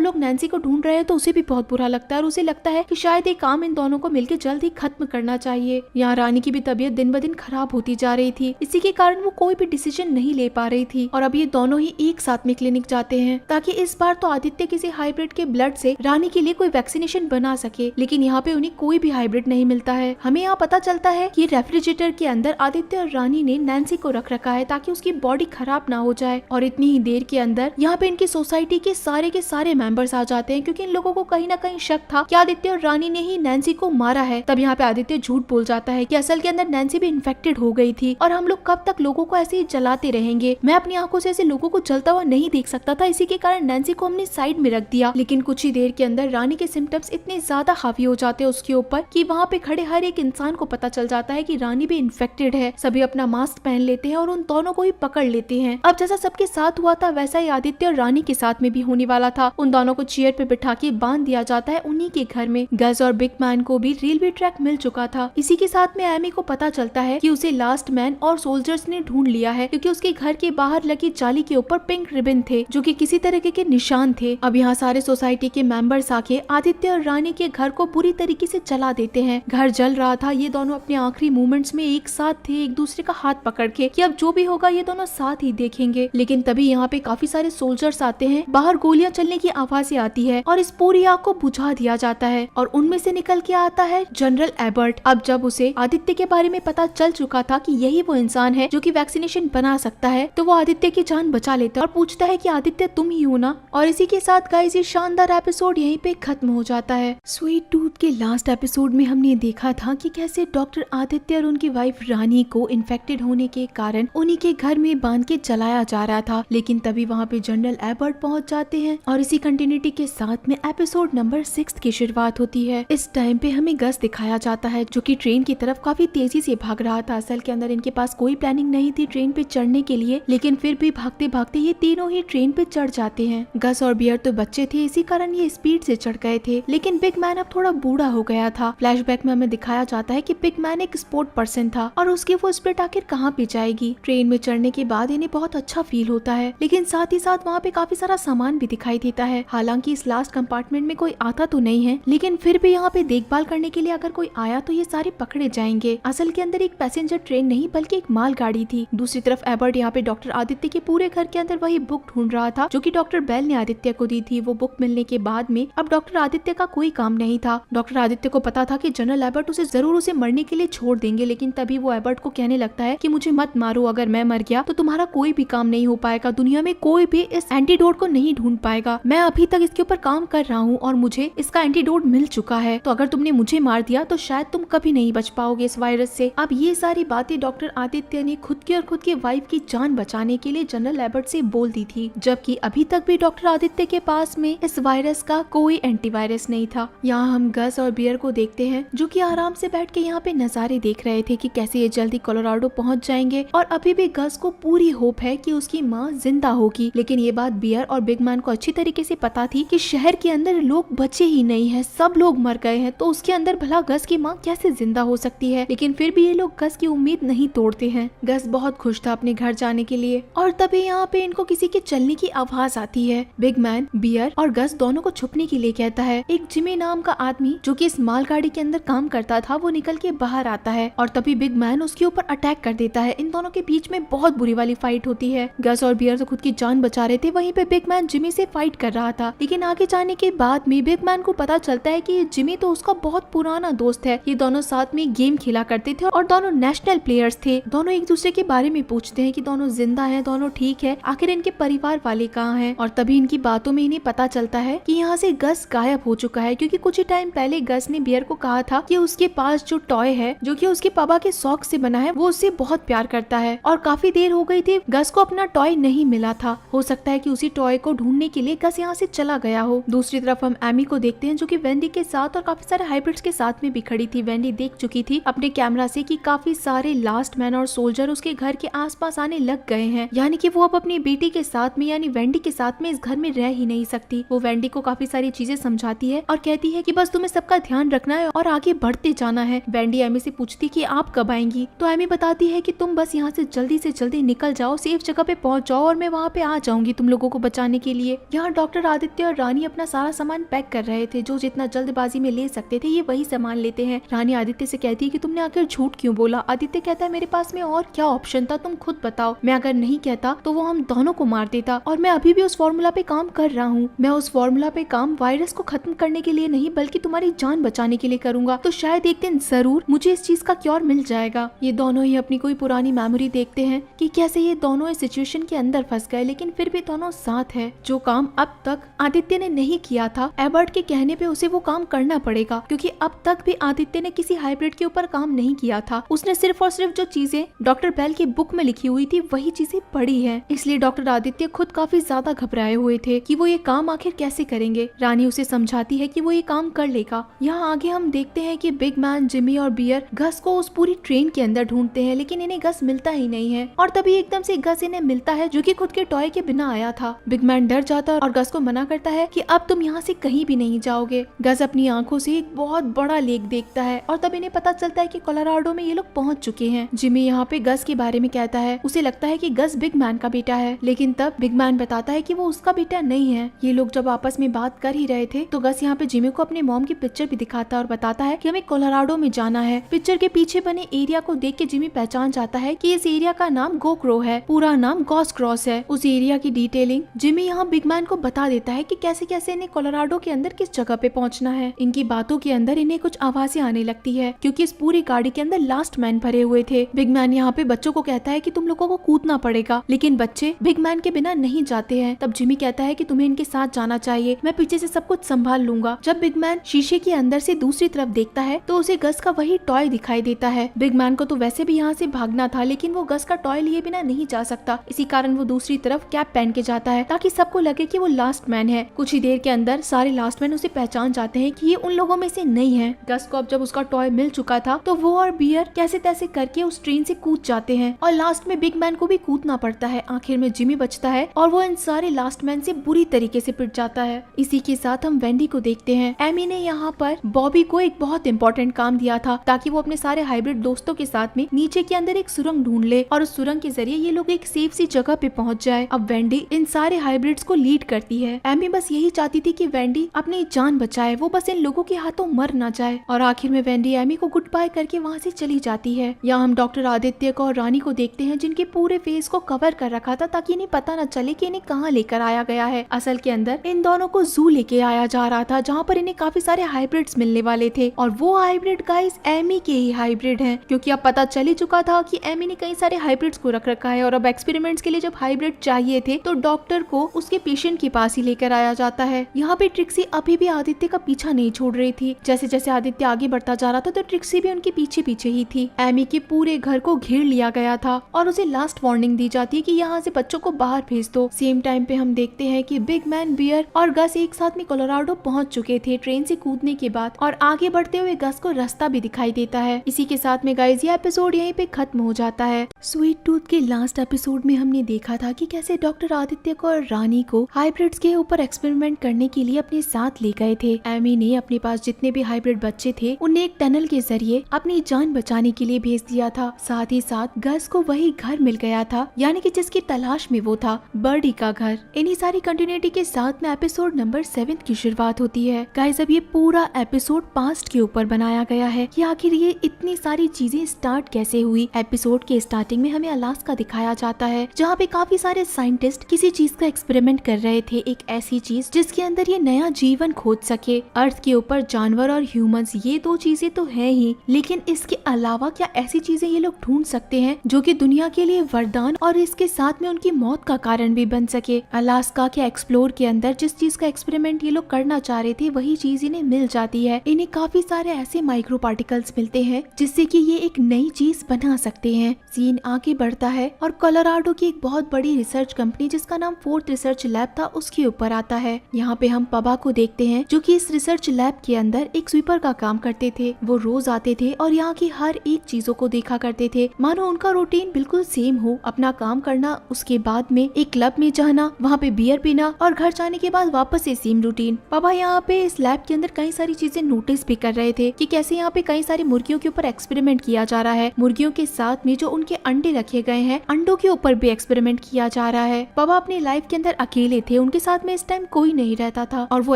लोग नैन्सी को ढूंढ रहे हैं तो उसे भी बहुत बुरा लगता है और उसे लगता है कि शायद ये काम इन दोनों को मिलकर जल्द ही खत्म करना चाहिए। यहाँ रानी की भी तबीयत दिन ब दिन खराब होती जा रही थी, इसी के कारण वो कोई भी डिसीजन नहीं ले पा रही थी और अब ये दोनों ही एक साथ में क्लिनिक जाते हैं ताकि इस बार तो आदित्य किसी हाइब्रिड के ब्लड से रानी के लिए कोई वैक्सीनेशन बना सके। लेकिन यहाँ पे उन्हें कोई भी हाइब्रिड नहीं मिलता है। हमें यहाँ पता चलता है कि रेफ्रिजरेटर के अंदर आदित्य और रानी ने नैन्सी को रख रखा है ताकि उसकी बॉडी खराब ना हो जाए। और इतनी ही देर के अंदर यहाँ पे इनकी सोसाइटी के सारे मेंबर्स आ जाते हैं, क्योंकि इन लोगों को कहीं ना कहीं शक था कि आदित्य और रानी ने ही नैन्सी को मारा है। तब यहाँ पे आदित्य झूठ बोल जाता है कि असल के अंदर नैन्सी भी इन्फेक्टेड हो गई थी और हम लोग कब तक लोगों को ऐसे ही जलाते रहेंगे। मैं अपनी आंखों से ऐसे लोगों को जलता हुआ नहीं देख सकता था, इसी के कारण नैन्सी को हमने साइड में रख दिया। लेकिन कुछ ही देर के अंदर रानी के सिम्टम्स इतने ज्यादा हावी हो जाते हैं उसके ऊपर कि वहाँ पे खड़े हर एक इंसान को पता चल जाता है कि रानी भी इन्फेक्टेड है। सभी अपना मास्क पहन लेते हैं और उन दोनों को ही पकड़ लेते हैं। अब जैसा सबके साथ हुआ था वैसा ही आदित्य और रानी के साथ में भी होने वाला था। उन दोनों को चेयर पे बिठा के बांध दिया जाता है उन्हीं के घर में। गज और बिग मैन को भी रेलवे ट्रैक मिल चुका था। इसी के साथ में एमी को पता चलता है कि उसे लास्ट मैन और सोल्जर्स ने ढूंढ लिया है, क्योंकि उसके घर के बाहर लगी जाली के ऊपर पिंक रिबन थे जो कि किसी तरीके के निशान थे। अब यहाँ सारे सोसाइटी के मेंबर्स आके आदित्य और रानी के घर को बुरी तरीके से जला देते हैं। घर जल रहा था, ये दोनों अपने आखिरी मोमेंट्स में एक साथ थे, एक दूसरे का हाथ पकड़ के कि अब जो भी होगा ये दोनों साथ ही देखेंगे। लेकिन तभी यहाँ पे काफी सारे सोल्जर्स आते हैं, बाहर गोलियां चलने की आवाजें आती है और इस पूरी आग को बुझा दिया जाता है और उनमें से निकल के आता है जनरल एबर्ट। अब जब उसे आदित्य के बारे में पता चल चुका था कि यही वो इंसान है जो कि वैक्सीनेशन बना सकता है, तो वो आदित्य की जान बचा लेता है और पूछता है कि आदित्य तुम ही हो ना। और इसी के साथ गाइस ये शानदार एपिसोड यहीं पे खत्म हो जाता है। स्वीट टूथ के लास्ट एपिसोड में हमने देखा था कि कैसे डॉक्टर आदित्य और उनकी वाइफ रानी को इन्फेक्टेड होने के कारण उन्हीं के घर में बांध के जलाया जा रहा था। लेकिन तभी वहाँ पे जनरल एबर्ट पहुँच जाते हैं और इसी कंटिन्यूटी के साथ में एपिसोड नंबर 6 की शुरुआत होती है। इस टाइम पे हमें गस दिखाया जाता है जो कि ट्रेन की तरफ काफी तेजी से भाग रहा था। असल के अंदर इनके पास कोई प्लानिंग नहीं थी ट्रेन पे चढ़ने के लिए, लेकिन फिर भी भागते भागते ये तीनों ही ट्रेन पे चढ़ जाते हैं। गस और बियर तो बच्चे थे, इसी कारण ये स्पीड से चढ़ गए थे, लेकिन बिग मैन अब थोड़ा बूढ़ा हो गया था। फ्लैशबैक में हमें दिखाया जाता है कि बिग मैन एक स्पोर्ट पर्सन था और उसकी वो स्पिरिट आखिर कहाँ पे जाएगी। ट्रेन में चढ़ने के बाद इन्हें बहुत अच्छा फील होता है, लेकिन साथ ही साथ वहाँ पे काफी सारा सामान भी दिखाई देता है। हालांकि इस लास्ट कंपार्टमेंट में कोई आता तो नहीं है, लेकिन फिर भी यहाँ पे देखभाल करने के लिए अगर कोई आया तो ये सारे पकड़े जाएंगे। असल के अंदर एक पैसेंजर ट्रेन नहीं बल्कि एक माल गाड़ी थी। दूसरी तरफ एबर्ट यहाँ पे डॉक्टर आदित्य के पूरे घर के अंदर वही बुक ढूंढ रहा था जो कि डॉक्टर बेल ने आदित्य को दी थी। वो बुक मिलने के बाद में अब डॉक्टर आदित्य का कोई काम नहीं था। डॉक्टर आदित्य को पता था कि जनरल एबर्ट उसे जरूर उसे मरने के लिए छोड़ देंगे, लेकिन तभी वो एबर्ट को कहने लगता है कि मुझे मत मारो, अगर मैं मर गया तो तुम्हारा कोई भी काम नहीं हो पाएगा, दुनिया में कोई भी इस एंटीडोट को नहीं ढूंढ पाएगा। मैं अभी तक इसके ऊपर काम कर रहा हूँ और मुझे इसका एंटीडोट मिल चुका है, तो अगर तुमने मुझे मार दिया तो शायद तुम कभी नहीं बच पाओगे इस वायरस से। अब ये सारी बातें डॉक्टर आदित्य ने खुद की और खुद की वाइफ की जान बचाने के लिए जनरल एबर्ट से बोल दी थी, जबकि अभी तक भी डॉक्टर आदित्य के पास में इस वायरस का कोई एंटीवायरस नहीं था। यहाँ हम गस और बियर को देखते हैं जो कि आराम से बैठ के यहाँ पे नजारे देख रहे थे कि कैसे ये जल्दी कोलोराडो पहुँच जाएंगे और अभी भी गस को पूरी होप है कि उसकी माँ जिंदा होगी। लेकिन ये बात बियर और बिग मैन को अच्छी तरीके से पता थी कि शहर के अंदर लोग बचे ही नहीं है, सब लोग मर गए हैं, तो उसके अंदर भला गस की माँ कैसे जिंदा हो सकती है। लेकिन फिर भी ये लोग गस की उम्मीद नहीं तोड़ते हैं। गस बहुत खुश था अपने घर जाने के लिए और तभी यहाँ पे इनको किसी के चलने की आवाज आती है। बिग मैन, बियर और गस दोनों को छुपने के लिए कहता है। एक जिमी नाम का आदमी जो कि इस मालगाड़ी के अंदर काम करता था वो निकल के बाहर आता है और तभी बिग मैन उसके ऊपर अटैक कर देता है। इन दोनों के बीच में बहुत बुरी वाली फाइट होती है। गस और बियर तो खुद की जान बचा रहे थे, वहीं पे बिग मैन जिमी से फाइट कर रहा था। लेकिन आगे जाने के बाद में बिग मैन को पता चलता है कि ये जिमी तो उसका बहुत पुराना दोस्त है। ये दोनों साथ में गेम खेला करते थे और दोनों नेशनल प्लेयर्स थे। दोनों एक दूसरे के बारे में पूछते हैं कि दोनों जिंदा हैं, दोनों ठीक है, आखिर इनके परिवार वाले कहाँ हैं। और तभी इनकी बातों में इन्हें पता चलता है कि यहाँ से गस गायब हो चुका है, क्योंकि कुछ ही टाइम पहले गस ने बियर को कहा था कि उसके पास जो टॉय है जो कि उसके पापा के शौक से बना है वो उससे बहुत प्यार करता है। और काफी देर हो गई थी, गस को अपना टॉय नहीं मिला था। हो सकता है कि उसी टॉय को ढूंढने के लिए गस यहाँ से चला गया हो। दूसरी तरफ हम एमी को देखते हैं जो कि वेंडी के साथ और काफी सारे हाइब्रिड्स के साथ में भी खड़ी थी। वेंडी देख चुकी थी अपने कैमरा से कि काफी सारे लास्ट मैन और सोल्जर उसके घर के आसपास आने लग गए हैं, यानी कि वो अब अपनी बेटी के साथ में यानी वेंडी के साथ में इस घर में रह ही नहीं सकती। वो वेंडी को काफी सारी चीजें समझाती है और कहती है कि बस तुम्हें सबका ध्यान रखना है और आगे बढ़ते जाना है। वेंडी एमी से पूछती कि आप कब आएंगी, तो एमी बताती है कि तुम बस यहाँ से जल्दी निकल जाओ, सेफ जगह पे पहुंच जाओ और मैं वहाँ पे आ जाऊंगी तुम लोगों को बचाने के लिए। यहाँ डॉक्टर आदित्य और रानी अपना सारा सामान पैक कर रहे थे, जो जितना जल्दबाजी में ले सकते थे ये वही सामान लेते हैं। रानी आदित्य से कहती है कि तुमने आखिर झूठ क्यों बोला। आदित्य कहता है मेरे पास में और क्या ऑप्शन था, तुम खुद बताओ। मैं अगर नहीं कहता तो वो हम दोनों को मार देता और मैं अभी भी उस फॉर्मूला पे काम कर रहा हूँ। मैं उस फॉर्मूला पे काम वायरस को खत्म करने के लिए नहीं बल्कि तुम्हारी जान बचाने के लिए करूंगा, तो शायद एक दिन जरूर मुझे इस चीज का क्योर मिल जाएगा। ये दोनों ही अपनी कोई पुरानी मेमोरी देखते हैं कि कैसे ये दोनों इस सिचुएशन के अंदर फंस गए, लेकिन फिर भी दोनों साथ है। जो काम अब तक आदित्य ने नहीं किया था, एबर्ट के कहने पे उसे वो काम करना पड़ेगा, क्योंकि अब तक भी आदित्य ने किसी हाइब्रिड के ऊपर काम नहीं किया था। उसने सिर्फ और सिर्फ जो चीजें डॉक्टर बेल की बुक में लिखी हुई थी वही चीजें पढ़ी है। इसलिए डॉक्टर आदित्य खुद काफी ज्यादा घबराए हुए थे कि वो ये काम आखिर कैसे करेंगे। रानी उसे समझाती है कि वो ये काम कर लेगा। यहाँ आगे हम देखते हैं कि बिग मैन, जिमी और बियर गस को उस पूरी ट्रेन के अंदर ढूंढते हैं, लेकिन इन्हें गस मिलता ही नहीं है। और तभी एकदम से गस इन्हें मिलता है जो कि खुद के टॉय के बिना आया था। बिग मैन डर जाता है और गस को मना करता है कि अब तुम यहाँ से कहीं भी नहीं जाओगे। गस अपनी आंखों से एक बहुत बड़ा लेक देखता है और तब इन्हें पता चलता है कि कोलोराडो में ये लोग पहुंच चुके हैं। जिमी यहाँ पे गस के बारे में कहता है, उसे लगता है कि गस बिग मैन का बेटा है, लेकिन तब बिग मैन बताता है कि वो उसका बेटा नहीं है। ये लोग जब आपस में बात कर ही रहे थे तो गस यहाँ पे जिमी को अपने मॉम की पिक्चर भी दिखाता है और बताता है कि हमें कोलोराडो में जाना है। पिक्चर के पीछे बने एरिया को देख के जिमी पहचान जाता है कि इस एरिया का नाम गोक्रो है, पूरा नाम गॉस क्रॉस है। उस एरिया की डिटेलिंग जिमी यहाँ बिग मैन को बता देता है कि कैसे कैसे इन्हें कोलोराडो के अंदर किस जगह पे पहुंचना है। इनकी बातों के अंदर इन्हें कुछ आवाजें आने लगती है, क्योंकि इस पूरी गाड़ी के अंदर लास्ट मैन भरे हुए थे। बिग मैन यहाँ पे बच्चों को कहता है कि तुम लोगों को कूदना पड़ेगा, लेकिन बच्चे बिग मैन के बिना नहीं जाते हैं। तब जिमी कहता है कि तुम्हें इनके साथ जाना चाहिए, मैं पीछे से सब कुछ संभाल लूंगा। जब बिग मैन शीशे के अंदर से दूसरी तरफ देखता है तो उसे गस का वही टॉय दिखाई देता है। बिग मैन को तो वैसे भी यहाँ से भागना था, लेकिन वो गस का टॉय लिए बिना नहीं जा सकता। इसी कारण वो दूसरी तरफ कैप पहन के जाता है ताकि सबको लगे कि वो लास्ट मैन है। कुछ ही देर के अंदर सारे लास्ट मैन उसे पहचान जाते हैं कि ये उन लोगों में से नहीं है। गस को अब जब उसका टॉय मिल चुका था तो वो और बियर कैसे तैसे करके उस ट्रेन से कूद जाते हैं और लास्ट में बिग मैन को भी कूदना पड़ता है। आखिर में जिमी बचता है और वो इन सारे लास्ट मैन से बुरी तरीके से पिट जाता है। इसी के साथ हम वेंडी को देखते हैं। एमी ने यहाँ पर बॉबी को एक बहुत इंपॉर्टेंट काम दिया था ताकि वो अपने सारे हाइब्रिड दोस्तों के साथ में नीचे के अंदर एक सुरंग ढूंढ ले और उस सुरंग के जरिए ये लोग एक सेफ सी जगह पे पहुंच जाए। अब वेंडी इन सारे हाइब्रिड्स को लीड करती है। एमी बस यही चाहती थी कि वेंडी अपनी जान बचाए, वो बस इन लोगों के हाथों मर ना जाए। और आखिर में वेंडी एमी को गुड बाय करके वहाँ से चली जाती है। यहाँ हम डॉक्टर आदित्य को और रानी को देखते हैं जिनके पूरे फेस को कवर कर रखा था ताकि इन्हें पता न चले कि इन्हें कहाँ लेकर आया गया है। असल के अंदर इन दोनों को जू लेके आया जा रहा था जहाँ पर इन्हें काफी सारे हाइब्रिड्स मिलने वाले थे और वो हाइब्रिड गाइस एमी के ही हाइब्रिड हैं, क्योंकि अब पता चल ही चुका था कि एमी ने कई सारे हाइब्रिड्स को रख रखा है और अब एक्सपेरिमेंट्स के लिए जब हाइब्रिड चाहिए थे तो डॉक्टर को उसके पेशेंट के पास ही लेकर आया जाता है। यहाँ पे ट्रिक्सी अभी भी आदित्य का पीछा नहीं छोड़ रही थी। जैसे जैसे आदित्य आगे बढ़ता जा रहा था तो ट्रिक्सी भी उनके पीछे पीछे ही थी। एमी के पूरे घर को घेर लिया गया था और उसे लास्ट वार्निंग दी जाती है कि यहाँ से बच्चों को बाहर भेज दो। सेम टाइम पे हम देखते हैं कि बिग मैन, बियर और गस एक साथ में कोलोराडो पहुंच चुके थे ट्रेन से कूदने के बाद और आगे बढ़ते हुए गस को रास्ता भी दिखाई देता है। इसी के साथ में गाइस ये एपिसोड यहीं पे खत्म हो जाता है। स्वीट टूथ के लास्ट एपिसोड में हमने देखा था कि कैसे डॉक्टर आदित्य को और रानी को हाइब्रिड्स के ऊपर एक्सपेरिमेंट करने के लिए अपने साथ ले गए थे। एमी ने अपने पास जितने भी हाइब्रिड बच्चे थे उन्हें एक टनल के जरिए अपनी जान बचाने के लिए भेज दिया था। साथ ही साथ गस को वही घर मिल गया था, यानी कि जिसकी तलाश में वो था, बर्डी का घर। इन्हीं सारी कंटिन्यूटी के साथ में एपिसोड नंबर 7 की शुरुआत होती है। गाइस अब ये पूरा एपिसोड पास्ट के ऊपर बनाया गया है कि आखिर ये इतनी सारी चीजें स्टार्ट कैसे हुई। एपिसोड के स्टार्टिंग में हमें अलास्का दिखाया जाता है जहाँ पे काफी सारे साइंटिस्ट किसी चीज का एक्सपेरिमेंट कर रहे थे, एक ऐसी चीज जिसके अंदर ये नया जीवन खोज सके। अर्थ के ऊपर जानवर और ह्यूमंस ये दो चीजें तो है ही, लेकिन इसके अलावा क्या ऐसी चीजें ये लोग ढूंढ सकते हैं जो कि दुनिया के लिए वरदान और इसके साथ में उनकी मौत का कारण भी बन सके। अलास्का के एक्सप्लोर के अंदर जिस चीज का एक्सपेरिमेंट ये लोग करना चाह रहे थे वही चीज इन्हें मिल जाती है। इन्हें काफी सारे ऐसे माइक्रो पार्टिकल्स मिलते हैं जिससे कि ये एक नई चीज बना सकते हैं। सीन आगे बढ़ता है और कोलोराडो की एक बहुत बड़ी रिसर्च कंपनी जिसका नाम फोर्थ रिसर्च लैब था उसके ऊपर आता है। यहाँ पे हम पबा को को देखते हैं जो कि इस रिसर्च लैब के अंदर एक स्वीपर का काम करते थे। वो रोज आते थे और यहाँ की हर एक चीजों को देखा करते थे, मानो उनका रूटीन बिल्कुल सेम हो। अपना काम करना, उसके बाद में एक क्लब में जाना, वहाँ पे बियर पीना और घर जाने के बाद वापस से सेम रूटीन। पापा यहाँ पे इस लैब के अंदर कई सारी चीजें नोटिस भी कर रहे थे कि कैसे यहाँ पे कई सारी मुर्गियों के ऊपर एक्सपेरिमेंट किया जा रहा है। मुर्गियों के साथ में जो उनके अंडे रखे गए हैं, अंडों के ऊपर भी एक्सपेरिमेंट किया जा रहा है। पापा अपनी लाइफ के अंदर अकेले थे, उनके साथ में इस टाइम कोई नहीं रहता था और वो